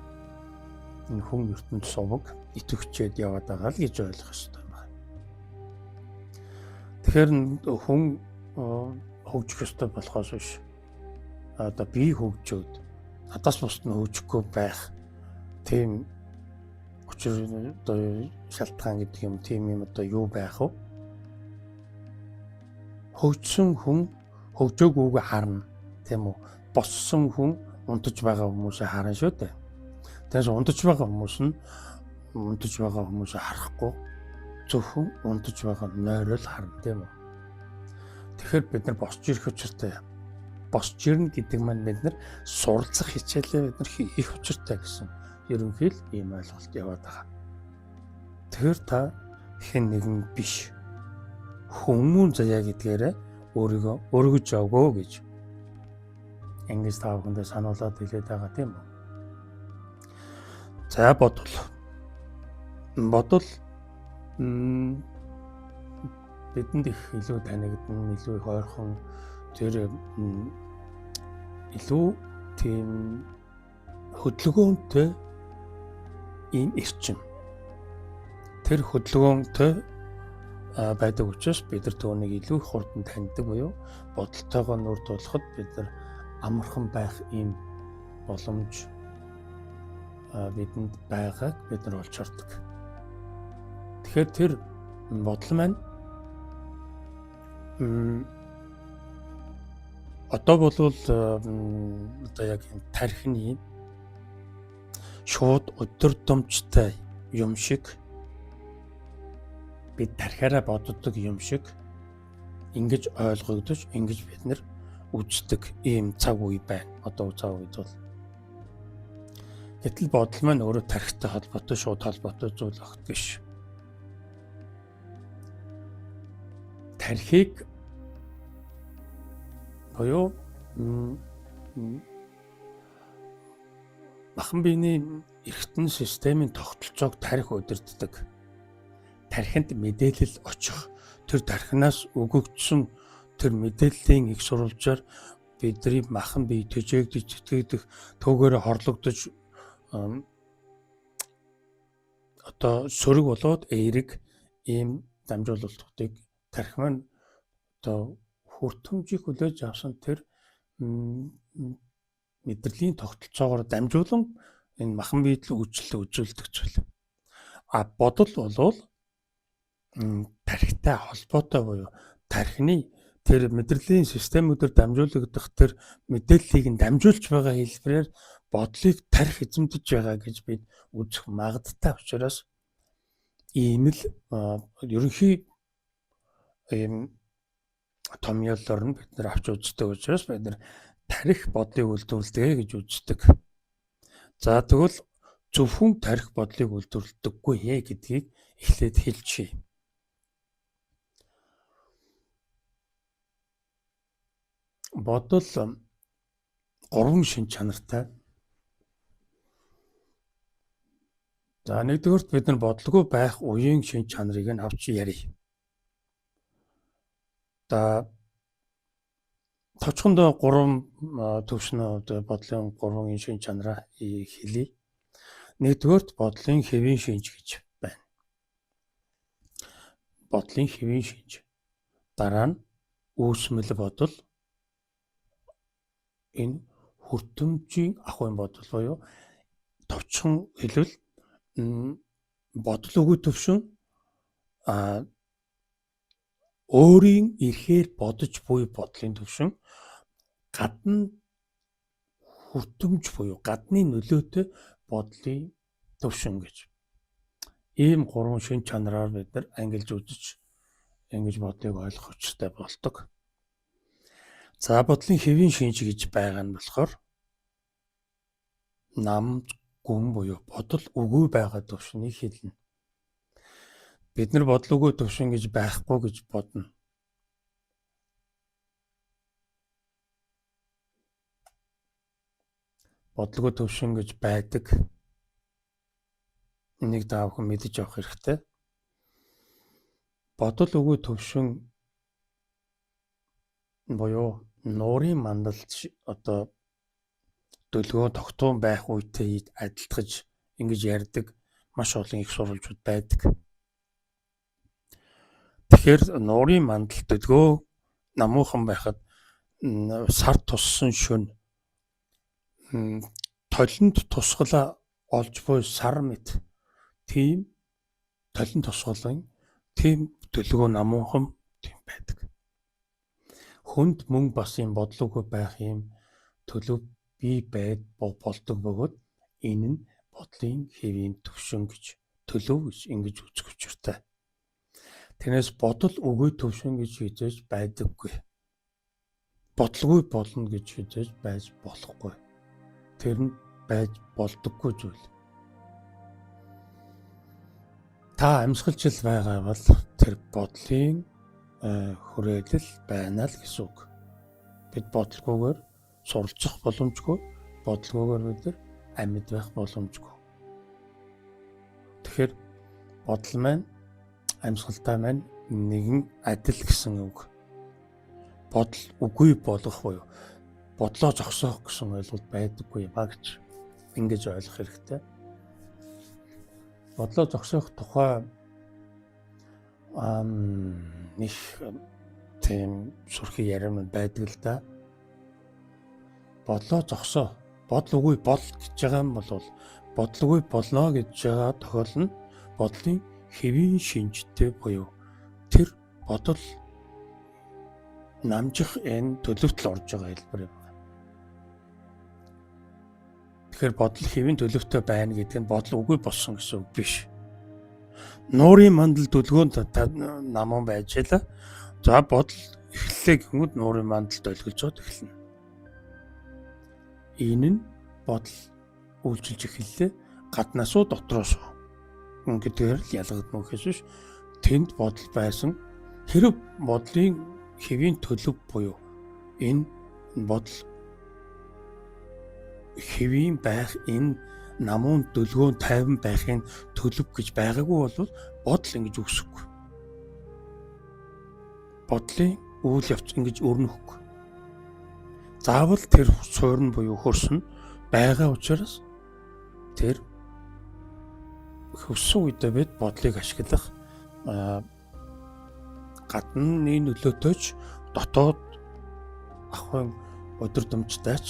энэ хүн ертөнд сувг итгэвчээд яваад байгаа л гэж ойлгох хэрэгтэй байна. Тэгэхээр хүн хөгжих ёстой болохоос биш. Одоо би хөгжөөд надаас бусд нь хөгжихгүй байх тийм учир одоо шалтгаан гэдэг юм, тийм юм одоо юу байх вэ? Хөгжсөн хүн хөгжөөгүйг харна, тийм үү? Боссон хүн унтаж байгаа хүмүүсээ харна шүү дээ. Тэгээс унтаж байгаа хүмүүс нь унтаж байгаа хүмүүсээ харахгүй зөвхөн унтаж байгаа нойрол харна, тийм үү? Тэгэхээр бид нар босч ирэх учиртай. Босч ирнэ гэдэг маань бид нар суралцах хичээлээ бид нар хийх учиртай гэсэн ерөнхийд ийм ойлголт яваад байгаа. Тэгэхээр та хэн нэгэн биш. Хүмүүн заяа гэдгээрээ өөрийгөө өргөж өгөө гэж ингэж та бүхэндээ сануулад хэлээд байгаа, тийм үү? За бодвол бидэнд их илүү танигдсан, илүү их ойрхон, тэр илүү тийм хөдөлгөөнтэй ийм эрчим. Тэр хөдөлгөөнтэй байдаг учраас бид нар түүнийг илүү их хурдан таньдаг буюу бодолтойгоо нүүр тулахад бид нар амархан байх ийм боломж бидэнд байгааг бид нар олж хардаг. Тэгэхээр тэр бодол маань одоо бол одоо яг тархины шууд өдөрдмжтэй юм шиг, бид тархиараа боддог юм шиг ингэж ойлгогдож, ингэж бид нэр үздэг ийм цаг үе байна. Одоо цаг үед бол гэтэл бодол маань өөрөө тархитай холбоотой, шууд холбоотой зүйл багт биш. Тархийг буюу махан биений эргэтэн системийн тогтолцоог тархи удирддаг. Тархинд мэдээлэл очих, тэр тархинаас өгөгдсөн тэр мэдээллийн их сурвалжаар бидний махан бие төжөөгдөж, тэтгэгдэх, төөгөөрө хорлогдож одоо сөрөг болоод эерэг ийм дамжуулалтуудыг тархи маань одоо хүртэмжийг хүлээж авсан тэр мэдрэлийн тогтолцоогоор дамжуулан энэ махан биед л үзүүлдэг зүйл. Бодол болвол тархитай холбоотой буюу тархины тэр мэдрэлийн системүүдээр дамжуулагдах тэр мэдээллийг нь дамжуулж байгаа хэлбэрээр бодлыг тархи эзэмдэж байгаа гэж бид үзэх магадтай учраас ийм л ерөнхий ийм томьёолоор нь бид нар авч үздэг учраас бид нар тархи бодлыг үйлдвэрлэдэг гэж үздэг. За тэгвэл зөвхөн тархи бодлыг үйлдвэрлэдэггүй гэдгийг эхлээд хэлчихье. Бодол 3 шин чанартай. За нэгдүгээрт бид нар бодлого байх үеийн шин чанарыг нь авч ярив. За товчхондоо 3 төвшин бодлын 3 шин чанараа хэлье. Нэгдүгээрт бодлын хэвийн шинж гэж байна. Бодлын хэвийн шинж. Дараа нь үүсмэл бодол. Энэ хүртэмжийн ахуйн бодол буюу товчхон хэлбэл бодол өгөө төвшин өөрийн эрхээр бодож буй бодлын төвшин, гадна хүртэмж буюу гадны нөлөөтэй бодлын төвшин гэж. Ийм 3 шин чанараар бид нар ангилж үзэж ингэж бодлыг ойлгох учиртай болдог. За бодлын хэвийн шинж гэж байгаа нь болохоор нам гүн буюу бодол үгүй байгаа төвшнийг хэлнэ. Бид нар бодлогоо төвшин гэж байхгүй гэж бодно. Бодлогоо төвшин гэж байдаг. Энийг даавхан мэдэж авах хэрэгтэй. Бодол өгөө төвшин буюу нуурын мандалд одоо төлгөө тогтвол байх үедээ адилтгаж ингэж ярьдаг маш олон их сурвалжууд байдаг. Тэгэхээр нуурын мандал төлгөө намуухан байхад сар туссан шөнө толинд тусгал олж буй сар мэт тийм толин тусгалын тийм төлгөө намуухан тийм байдаг. Хүнд мөн бас юм бодлогоо байх юм төлөв бий болдог бөгөөд энэ нь бодлын хэвийн төвшин гэж төлөв гэж ингэж үзэх учиртай. Тэрнээс бодол өгөө төвшин гэж хизээж байдаггүй. Бодлогоо болно гэж хизээж байж болохгүй. Тэр нь байж болдоггүй зүйл. Та амьсгалжил байгаа бол тэр бодлын хүрээлэл байна л гэсэн үг. Бид бодлогоогоор суралцах боломжгүй, бодлогоогоор бид нар амьд байх боломжгүй. Тэгэхээр бодол маань амьсгалтай маань нэгэн адил гэсэн үг. Бодол үгүй болгох буюу бодлоо зогсоох гэсэн ойлголт байдаггүй багч ингэж ойлгох хэрэгтэй. Бодлоо зогсоох тухай нэг тийм сүрхий ярим байдаг л да. Бодлоо зогсоо. Бодол үгүй бол гэж байгаа юм бол бодол үгүй болно гэж байгаа тохиол нь бодлын хэвийн шинжтэй буюу тэр бодол намжих энэ төлөвтөл орж байгаа хэлбэр юм. Тэгэхээр бодол хэвийн төлөвтэй байна гэдэг нь бодол үгүй болсон гэсэн үг биш. Нуурын мандал төлгөөнд наман байж л за бодол эхлэлээ гингүүд нуурын мандалд ойлгож эхэлнэ. Энэ нь бодол үйлчилж эхэллээ гаднаас уу дотроос уу ингэдгээр л ялгагдана гэхээс биш тэнд бодол байсан хэрэг бодлын хэвийн төлөв буюу энэ бодол хэвийн байх энэ намуун дөлгөөн тайван байхын төлөв гэж байгаагүй бол бодол ингэж үсэхгүй. Бодлын үйл явц ингэж өрнөхгүй. Заавал тэр суурн буюу хөрс нь байгаа учраас тэр хөссөн үедээ бид бодлыг ашиглах гадны нөлөөтөөч дотоод ахын өдөрдөмжтайч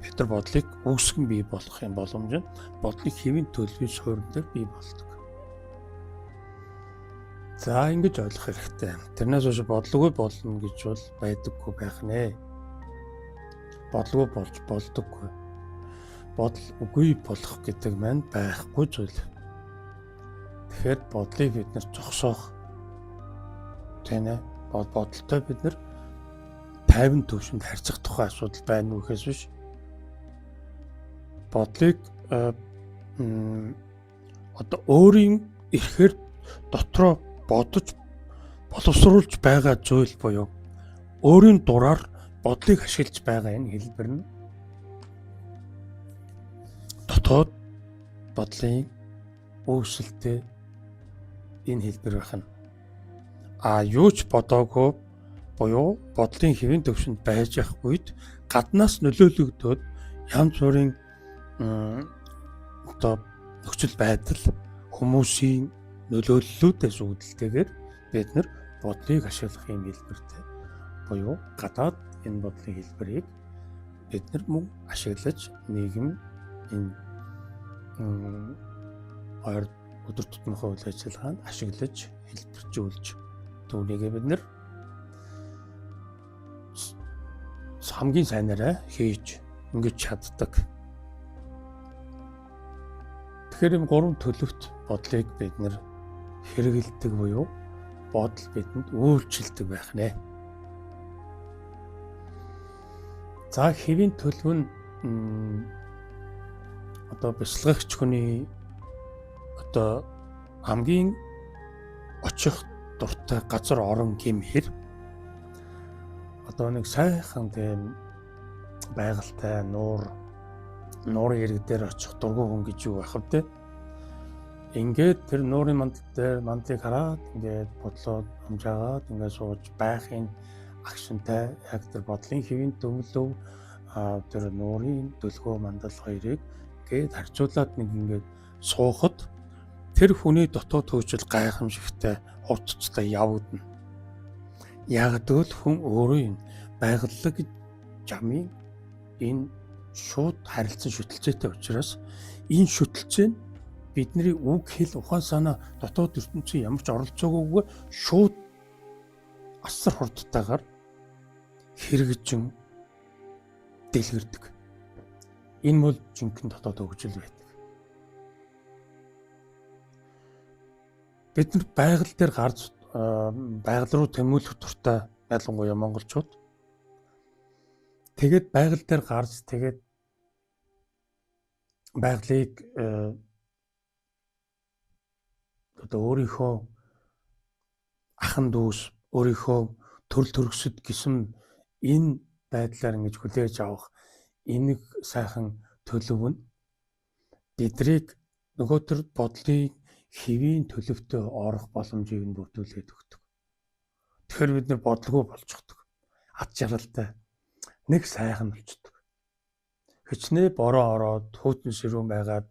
бид нар бодлыг үүсгэн бий болох юм боломж нь бодлыг хэвийн төлөвийн суурин дээр бий болдог. За ингэж ойлгох хэрэгтэй. Тэрнээс биш бодлогоо болно гэж бол байдаггүй байх нэ. Бодлогоо болж болдоггүй. Бодол үгүй болох гэдэг маань байхгүй зүйл. Тэгэхээр бодлыг бид нар зогсоох тийм ээ бодолтой бид нар тайван төвшөнд харьцах тухай асуудал байна уу гэхээс биш. Бодлыг одоо өөрийн ихээр дотроо бодож боловсруулж байгаа зүйл буюу өөрийн дураар бодлыг ашиглаж байгаа энэ хэлбэр нь дотоод бодлын өөрчлөлттэй энэ хэлбэр байна. Юу ч бодоогүй буюу бодлын хэвийн төвшөнд байж явах үед гаднаас нөлөөлөгдөөд янз бүрийн одоо нөхцөл байдал хүмүүсийн нөлөөллүүдээс үүдэлтэйгээр бид нар бодлыг ашиглах юм хэлбэртэй буюу гадаад энэ бодлын хэлбэрийг бид нар мөн ашиглаж нийгэм энэ өдөр тутмынхаа үйл ажиллагаанд ашиглаж хэлбэржүүлж түүнийг бид нар хамгийн сайнараа хийж ингэж чаддаг. Тэгэхээр энэ гурван төлөвт бодлыг бид нар хэрэгэлдэг буюу бодол бидэнд үйлчилдэг байх нэ. За хэвийн төлөв нь одоо бясалгагч хүний одоо хамгийн очих дуртай газар орон гэмээр одоо нэг сайхан тийм байгальтай нуурын ирэг дээр очих дургүй хүн гэж юу байх вэ? Ингээд тэр нуурын мандлыг хараад ингээд бодлоод амжаагаад ингээд сууж байхын агшинтай яг тэр бодлын хэвийн төмлөв тэр нуурын дөлгөө мандал хоёрыг гээд харьцуулаад нэг ингээд суухад тэр хүний дотоод хөвжил гайхамшигтай хувцастай явагдана. Яг л хүн өөрөө энэ байгаллаг жамын энэ шууд харилцан шүтэлцээтэй учраас энэ шүтэлцээ нь бидний үг хэл ухаан санаа дотоод ертөнцийн ямар ч оролцоогүйгээр шууд асар хурдтайгаар хэрэгжин дэлгэрдэг. Энэ бол жинхэнэ дотоод хөгжил байдаг. Бид нар байгаль дээр гарч байгаль руу тэмүүлэх дуртай ялангуяа монголчууд. Тэгээд байгаль дээр гарч тэгээд байгалыг одоо өөрийнхөө ахан дүүс, өөрийнхөө төрөл төрөсөд гэсэн энэ байдлаар ингэж хүлээж авах энэ сайхан төлөв нь бидрийг нөгөө төр бодлыг хэвийн төлөвтөө орох боломжийг нь бүрдүүлээд өгдөг. Тэгэхээр бид нар бодлого болчихдог. Ад жаргалтай нэг сайхан болчихдог. Хичнээн бороо ороод хөтөн ширүүн байгаад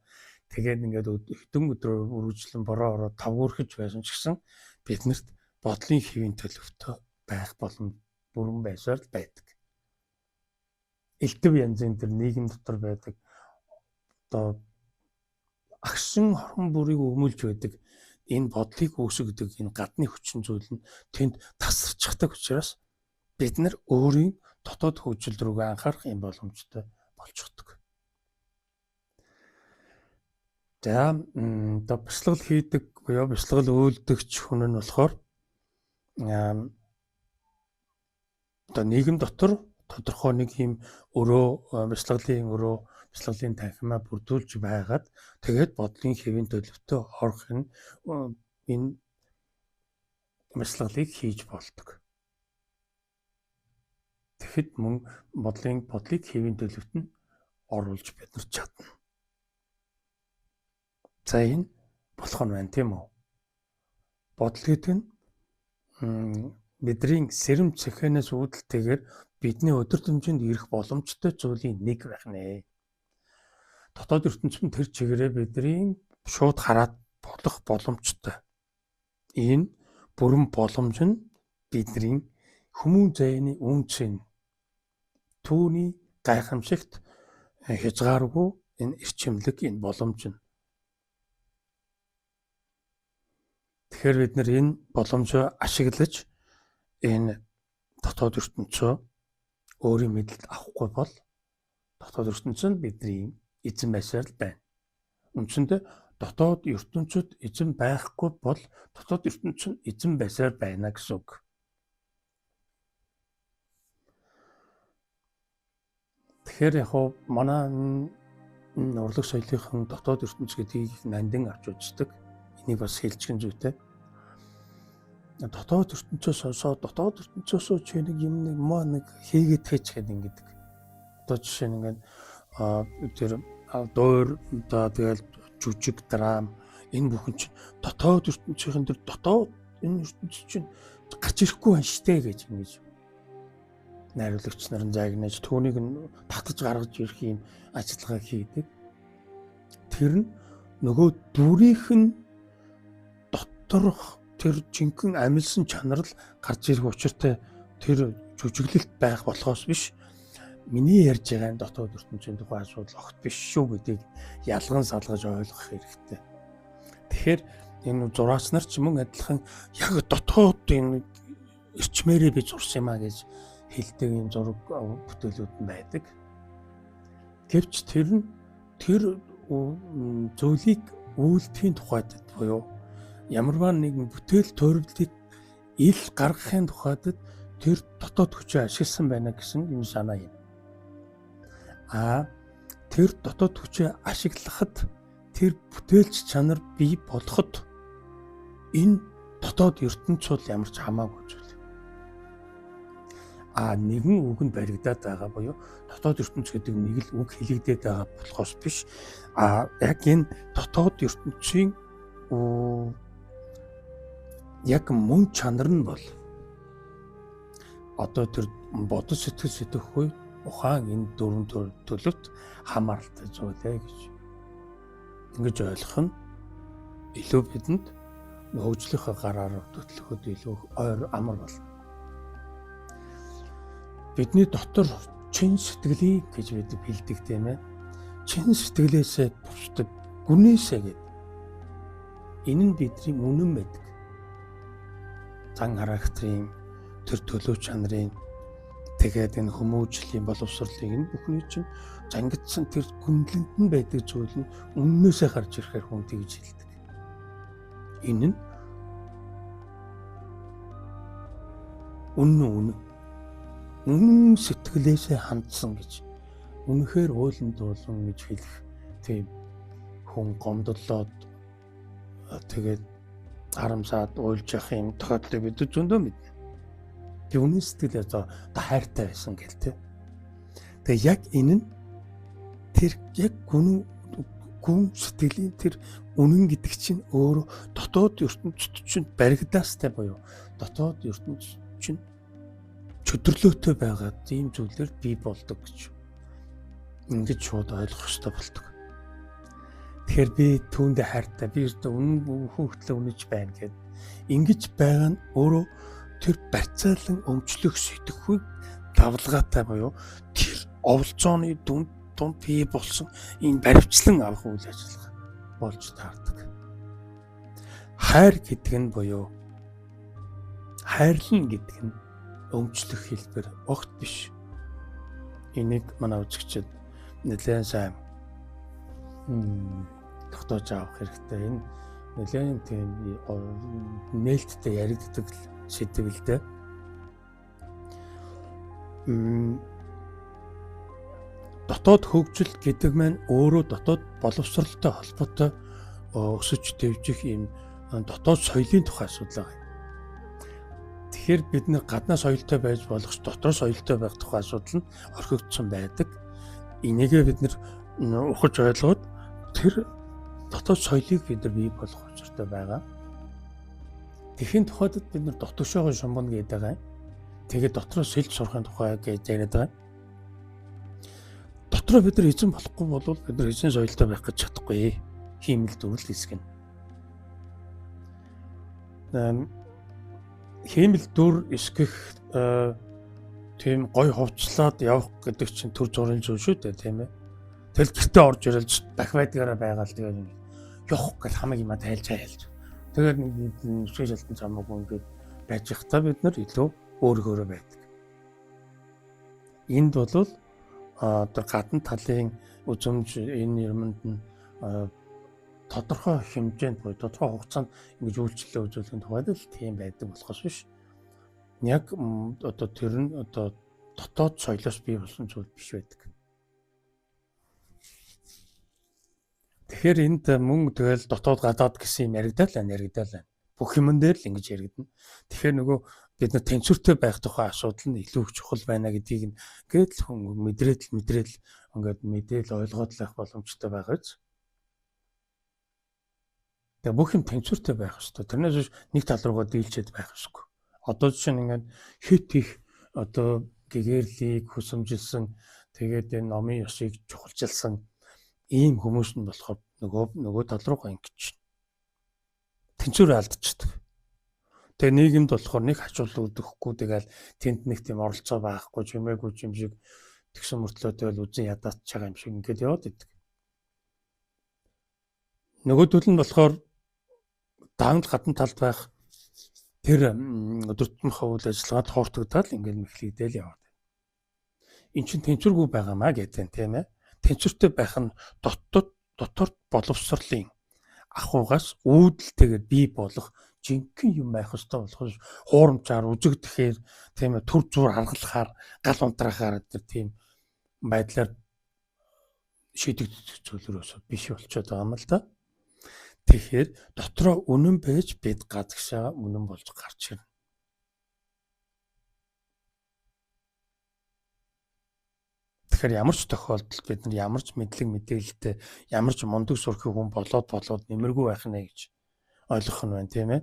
тэгээд ингээд хэдэн өдрөөр үргэлжлэн бороо ороод тавгуурхиж байсан ч гэсэн биднэрт бодлын хэвийн төлөвтөө байх боломж бүрэн байсаар л байдаг. Элдв янзын тэр нийгэм дотор байдаг одоо агшин хорон бүрийг өмүүлж байдаг энэ бодлыг үүсгдэг энэ гадны хүчин зүйл нь тэнд тасарчдаг учраас бид нар өөрийн дотоод хөгжил рүүгээ анхаарах юм боломжтой болчихдог. За одоо бяцлал хийдэг буюу бяцлал үйлдэгч хүн нь болохоор одоо нийгэм дотор тодорхой нэг юм бяцлаглын танхимаа бүрдүүлж байгаад тэгээд бодлын хэвийн төлөвтөө орох энэ бяцлаглыг хийж болдог. Тэгэхэд мөн бодлыг хэвийн төлөвт нь оруулж бид нар чадна. За энэ болох нь байна тийм үү? Бодол гэдэг нь бидний сэрэм цэхэнээс үүдэлтэйгээр бидний өдөр тутмын ирэх боломжтой зүйлийн нэг байх нэ. Дотоод ертөнцийн тэр чигээрээ бидний шууд хараад болох боломжтой. Энэ бүрэн боломж нь бидний хүмүүн зайны үнцэн түүний гайхамшигт хязгааргүй энэ эрчимлэг энэ боломж нь. Тэгэхээр бид нар энэ боломжоо ашиглаж энэ дотоод ертөнцөө өөрийн мэдлэлд авахгүй бол дотоод ертөнцөнд бидний эзэн байсаар л байна. Үндсэндээ дотоод ертөнцид эзэн байхгүй бол дотоод ертөнцид эзэн байсаар байна гэсэн үг. Тэгэхээр яг манай урлаг соёлынхан дотоод ертөнц гэдгийг нандин авч үздэг. Энийг бас хэлчихэн зүйтэй. Дотоод ертөнцөөсөө чи нэг юм нэг хийгээд хээч гэдэг ингэдэг. Одоо жишээ нь ингээд тэр дуур тэгэл жүжиг драм энэ бүхэн чинь дотоод ертөнцийн тэр дотоод энэ ертөнц чинь гарч ирэхгүй байна штэ гэж ингэж найруулагч нарын загнаж түүнийг татаж гаргаж ирэх юм ажиллагаа хийдэг. Тэр нь нөгөө дүрийнх нь доторх тэр жинхэнэ амилсан чанар л гарч ирэх учиртай тэр жүжиглэлт байх болохоос биш. Миний ярьж байгаа энэ дотоод ертөнцийн тухай асуудал огт биш шүү гэдгийг ялган салгаж ойлгох хэрэгтэй. Тэгэхээр энэ зураач нар ч мөн адилхан яг дотоод энэ эрчмээрээ би зурсан юм а гэж хэлдэг юм зураг бүтээлүүд нь байдаг. Гэвч тэр зүйлийг үйлдэхийн тухайд буюу ямарваа нэгэн бүтээл тойролтыг ил гаргахын тухайд тэр дотоод хүчээ ашигласан байна гэсэн юм санаа юм. Тэр дотоод хүчээ ашиглахад тэр бүтээлч чанар бий болоход энэ дотоод ертөнц бол ямар ч хамаагүй зүйл. Нэгэн үг нь баригдаад байгаа буюу дотоод ертөнц гэдэг нэг л үг хэлэгдээд байгаа болохоос биш. Яг энэ дотоод ертөнцийн яг мөн чанар нь бол одоо тэр бодол сэтгэл сэтгэхгүй ухаан энэ дөрвөн төлөвт хамааралтай зүйл гэж ингэж ойлгох нь илүү бидэнд хөгжлийнхаа гараар төтлөхөд илүү ойр амар болно. Бидний дотор чин сэтгэлийг гэж бид бэлдэг тийм ээ. Чин сэтгэлээсээ бусдад гүнээсээ гэдэг. Энэ нь бидний үнэн байдаг. Зан характерын тэр төлөв чанарын тэгээд энэ хүмүүжлийн боловсролыг энэ бүхний чинь зангидсан тэр гүнлэнд нь байдаг зүйл нь үннээсээ гарч ирэхээр хүн тэгж хэлдэг. Энэ нь үнэн сэтгэлээсээ хандсан гэж үнэхээр уйлан дуулан гэж хэлэх тийм хүн гомдлоод тэгээд харамсаад уйлж явах юм тохиолдлыг бид зөндөө мэднэ. Тэг үнэн сэтгэлээ одоо хайртай байсан гэл тэ. Тэгээ яг энэ нь тэр яг гүн сэтгэлийн тэр үнэн гэдэг чинь өөрөө дотоод ертөнцид чинь баригдаастай буюу дотоод ертөнцид чинь чөдөрлөөтэй байгаа тийм зүйлээр бий болдог гэж ингэж шууд ойлгох хэрэгтэй болдог. Тэгэхээр би түүндээ хайртай, би үнэн хүүхдлээ үнэж байна гэд ингэж байгаа нь өөрөө тэр барьцаалан өмчлөх сэтгэхүй давлгаатай буюу тэр оволцооны дунд бий болсон энэ баривчлан авах үйл ажиллагаа болж таардаг. Хайр гэдэг нь буюу хайрлан гэдэг нь өмчлөх хэлбэр огт биш. Энийг манай үзэгчид нэлээд сайн тогтоож авах хэрэгтэй. Энэ нэлээд тийм нээлттэй яригддаг сэтгэлдээ. Дотоод хөгжил гэдэг маань өөрөө дотоод боловсролтой холбоотой өсөж дэвжих юм дотоод соёлын тухай асуудал байна. Тэгэхээр бид нэг гаднаа соёлтой байж болох ч дотоод соёлтой байх тухай асуудал нь орхигдсон байдаг. Энийгээ бид ухаж ойлгоод тэр дотоод соёлыг бид бий болгох учиртай байгаа. Тэхийн тухайд бид дотоошоо шумбан гэдэг байгаа. Тэгээд дотроос сэлж сурахын тухай гэж яриад байгаа. Дотроо бид эзэн болохгүй бол бид эзэн соёлтой байх гэж чадахгүй. Хиймэл дүрл хэсэг нь. Хиймэл дүр эсгэх тийм гой хувцлаад явах гэдэг чинь төр зургийн зүйл шүү дээ, тийм ээ. Тэгэл гэртээ орж ирэлж дахиадгаараа байгаал тэгээд явах гэж хамаг юм тайлж хайлж. Тэгээд нэг шийдэлтэн замаагүй ингээд байж захтаа бид нар илүү өөрөөрөө байдаг. Энд бол одоо гадна талын үзмж энэ юмд нь тодорхой хэмжээнд буюу тодорхой хугацаанд ингэж үйлчлэлээ үзүүлэхийн тухайд л тийм байдаг болохоос биш. Яг одоо тэр нь одоо дотоод соёлоос бий болсон зүйл биш байдаг. Тэгэхээр энд мөн тэгэл дотоод гадаад гэсэн юм яригдал байна. Бүх юмн дээр л ингэж яригдана. Тэгэхээр нөгөө бид нар тэнцвэртэй байх тухай асуудал нь илүү чухал байна гэдгийг ингээд л хүн мэдрээл ингээд мэдээл ойлгоод л байх боломжтой байгаа биз. Тэгээ бүх юм тэнцвэртэй байх хэрэгтэй. Тэрнээс биш нэг тал руугаа дийлчээд байх ёсгүй. Одоо жишээ нь ингээд хит их одоо гэгэрлийг хүсэмжилсэн тэгээд энэ номын ёсыг чухалчилсан ийм хүмүүс нь болохоор нөгөө тал руугаа ингэж тэнцвэр алдчихдаг. Тэгээ нийгэмд болохоор нэг хачуул өгөхгүй тэгэл тэнд нэг тийм оролцоо байхгүй чимээгүй юм шиг тэгсэн мөртлөө тэгэл үзэн ядаач байгаа юм шиг ингээд яваад идэг. Нөгөөдөл нь болохоор даанг гадна талд байх тэр өдөртмөх үйл ажиллагаанд хууртагдаад ингээд мэхлэгдээл яваад байна. Эн чинь тэнцвэргүй байгаамаа гэдэг тийм ээ. Тэнцвэртэй байх нь дотор боловсролын ахуйгаас үүдэлтэйгээр бий болох жинхэнэ юм байх ёстой болохоос хуурамчаар үзэгдэхээр тийм ээ төр зур харгалахаар гал унтраахаар тэр тийм байдлаар шийдэгдэх зүйлөөс биш болчиход байгаа юм л да. Тэгэхээр дотроо үнэн байж бид гадагшаа үнэн болж гарч ирнэ. Тэгэхээр ямар ч тохиолдолд бид нар ямар ч мэдлэг мэдээлэлтэй ямар ч мундаг сурах хүн болоод нэмэргүй байх нэ гэж ойлгох нь байна, тийм ээ.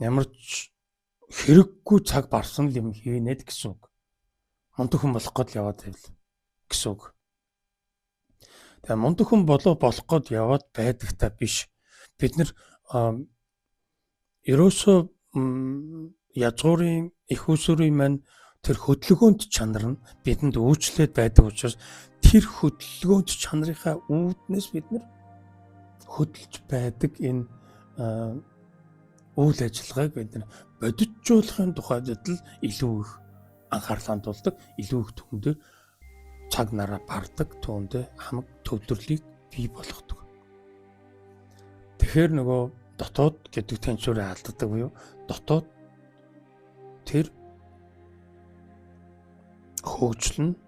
Ямар ч хэрэггүй цаг барсан юм хийнэд гэсэн үг. Мундаг хүн болох гээд яваад байвал гэсэн үг. Тэгээ мундаг хүн болох гээд яваад байдагтаа биш. Бид нар ерөөсөө язгуурын их усүрийн маань тэр хөдөлгөөнт чанар нь бидэнд үйлчлээд байдаг учраас тэр хөдөлгөөнт чанарынхаа үүднээс бид нар хөдөлж байдаг энэ үйл ажиллагааг бид нар бодитжуулахын тухайд л илүү их анхаарал хандуулдаг, илүү их түүндээ цаг нараа бардаг, түүндээ хамаг төвлөрлийг бий болгодог. Тэгэхээр нөгөө дотоод гэдэг тэнцвэрээ алддаг буюу дотоод тэр хөгжил нь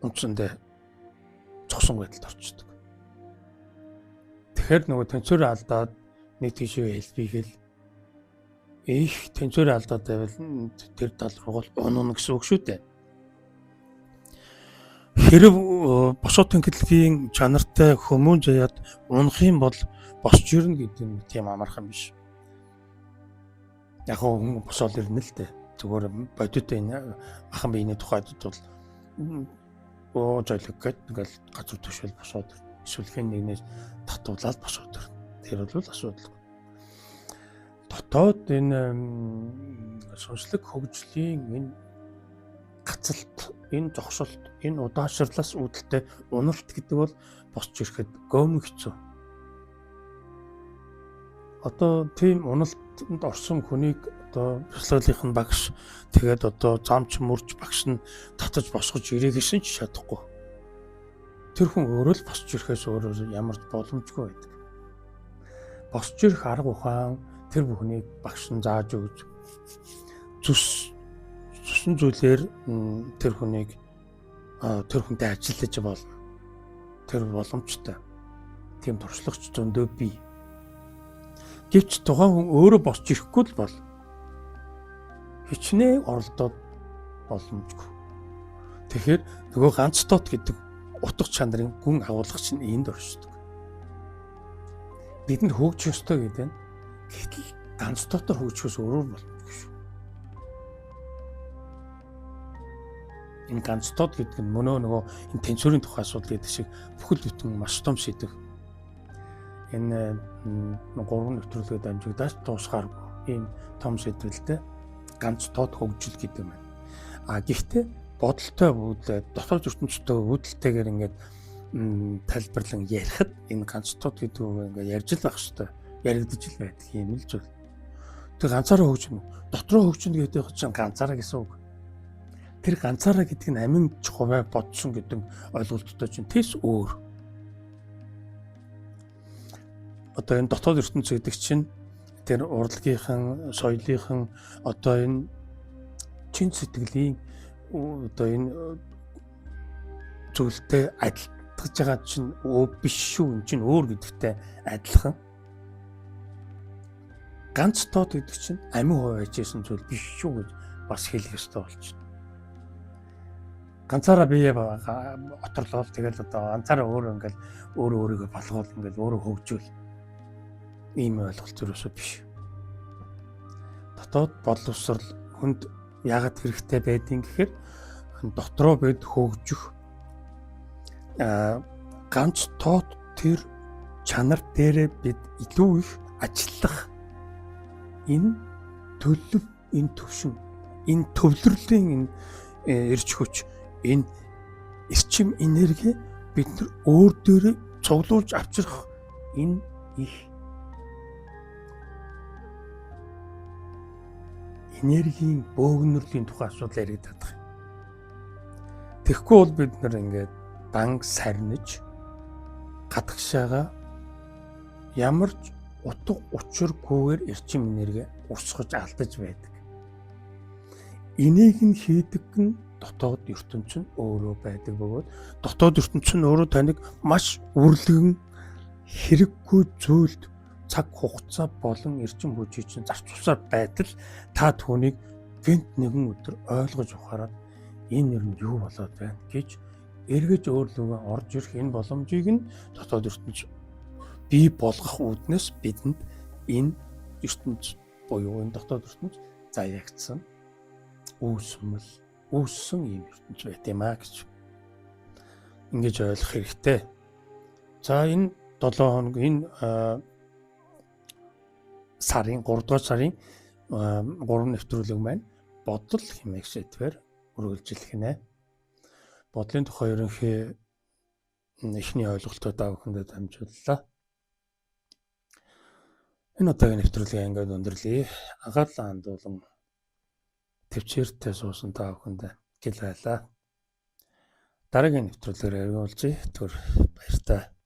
үндсэндээ цогсон байдалд орчдөг. Тэгэхээр нөгөө тэнцвэрээ алдаад нэг тийшээ хэлбийгэл их тэнцвэрээ алдаад байвал тэр тал руу унана гэсэн үг шүү дээ. Хэрэг босоо тэнхлэгийн чанартай хүмүүн заяад унах юм бол босч ирнэ гэдэг нь тийм амархан биш. Яг хүн босоод ирнэ л дээ. Зүгээр бодит энэ ахын биений тухайд бол зойлог гэдэг ингээл газар төшөөл босоод эсвэл хэн нэгнээс татуулаад босоод ирнэ. Тэр бол асуудал. Дотоод энэ сонслог хөгжлийн энэ гацалт, энэ зогсолт, энэ удаашрлаас үүдэлтэй уналт гэдэг бол босч ирэхэд гомн хэцүү. Одоо тийм уналтанд орсон хүнийг одоо бяцлаглалын багш тэгээд одоо замч мөрж багш нь татаж босгож ирэх гэсэн ч чадахгүй. Тэр хүн өөрөө л босч ирэхээс өөрөө ямар ч боломжгүй байдаг. Босч ирэх арга ухаан тэр бүхнийг багш нь зааж өгч цусан зүйлээр тэр хүнийг тэр хүнтэй ажиллаж болно. Тэр боломжтой. Тийм туршлагач зөндөө бий. Гэвч тухайн хүн өөрөө босч ирэхгүй л бол хичнээн оролдоод боломжгүй. Тэгэхээр нөгөө ганц тот гэдэг утга чанарын гүн агуулгач нь энд оршдог. Бид нар хөгжих ёстой гэдэг нь гэтэл ганц дотор хөгжихөөс өөрөөр боломжгүй шүү. Энэ ганц тот гэдэг нь нөгөө энэ тэнцвэрийн тухай асуудал гэдэг шиг бүхэл бүтэн маш том сэдв. Энэ 3 нэвтрүүлгээр дамжигдаж дуусгааргүй ийм том сэдвэлтэй ганц тод хөгжил гэдэг юм байна. Гэхдээ бодолтой үүдээ дотоод ертөнцийн үүдэлтэйгээр ингээд тайлбарлан ярихад энэ ганц тод гэдэг үг ингээд ярьж л байх хэвээр яригдж л байдаг юм л зүйл. Тэг ганцаараа хөгжинө. Дотроо хөгжинө гэдэг чинь ганцаараа гэсэн үг. Тэр ганцаараа гэдэг нь амин хувай бодсон гэдэг ойлголттой чинь тэс өөр. Одоо энэ дотоод ертөнц гэдэг чинь тэр урлагийнхан, соёлынхан одоо энэ чин сэтгэлийн одоо энэ зүйлтэй адилтгаж байгаа чинь биш шүү. Энэ чинь өөр гэдэгтэй адилхан. Ганц тод гэдэг чинь амин хувай ажижсэн зүйл биш шүү гэж бас хэлэх ёстой болчихно. Ганцаараа бие оторлол тэгэл одоо ганцаараа ингээл өөрийгөө болгоол ингээл өөрөө хөгжүүл. Ийм ойлголт юусоо биш. Дотоод боловсрал хүнд яагаад хэрэгтэй байдгийг гэхээр дотроо бид хөгжих ганц тод тэр чанар дээрээ бид илүү их ажиллах энэ төлөв, энэ төвшин, энэ төвлөрлийн энэ эрч хүч, энэ эрчим энерги бид нар өөр дээрээ цуглуулж авчрах энэ их энергийн бөөгнөрлийн тухай асуудал яригдаад байна. Тэгэхгүй бол бид нар ингээд дан сарниж гадагшаага ямар ч утга учиргүйгээр эрчим энерги урсгаж алдаж байдаг. Энийг нь хийдэг нь дотоод ертөнц нь өөрөө байдаг бөгөөд дотоод ертөнц нь өөрөө таныг маш үрлэгэн хэрэггүй зүйлд цаг хугацаа болон эрчим хүчийг чинь зарцуулсаар байтал та түүнийг гэнт нэгэн өдөр ойлгож ухаарад энэ ер нь юу болоод байна гэж эргэж өөрлөгөө орж ирэх энэ боломжийг нь дотоод ертөнц бий болгох үүднээс бидэнд энэ ертөнц буюу энэ дотоод ертөнц заягдсан үүссэн юм ертөнц байт юм а гэж ингэж ойлгох хэрэгтэй. За энэ 7 хоног энэ сарын 3 дугаар сарын 3 нэвтрүүлэг маань бодол хэмээх сэдвээр үргэлжлэх нэ. Бодлын тухай ерөнхий эхний ойлголтоо та бүхэндээ дамжууллаа. Энэ удаагийн нэвтрүүлгээ ингээд өндөрлөе. Анхаарлаа хандуулан төвчээртэй суусан та бүхэндээ гэл байлаа. Дараагийн нэвтрүүлгээр уулзъя. Түр баяртай.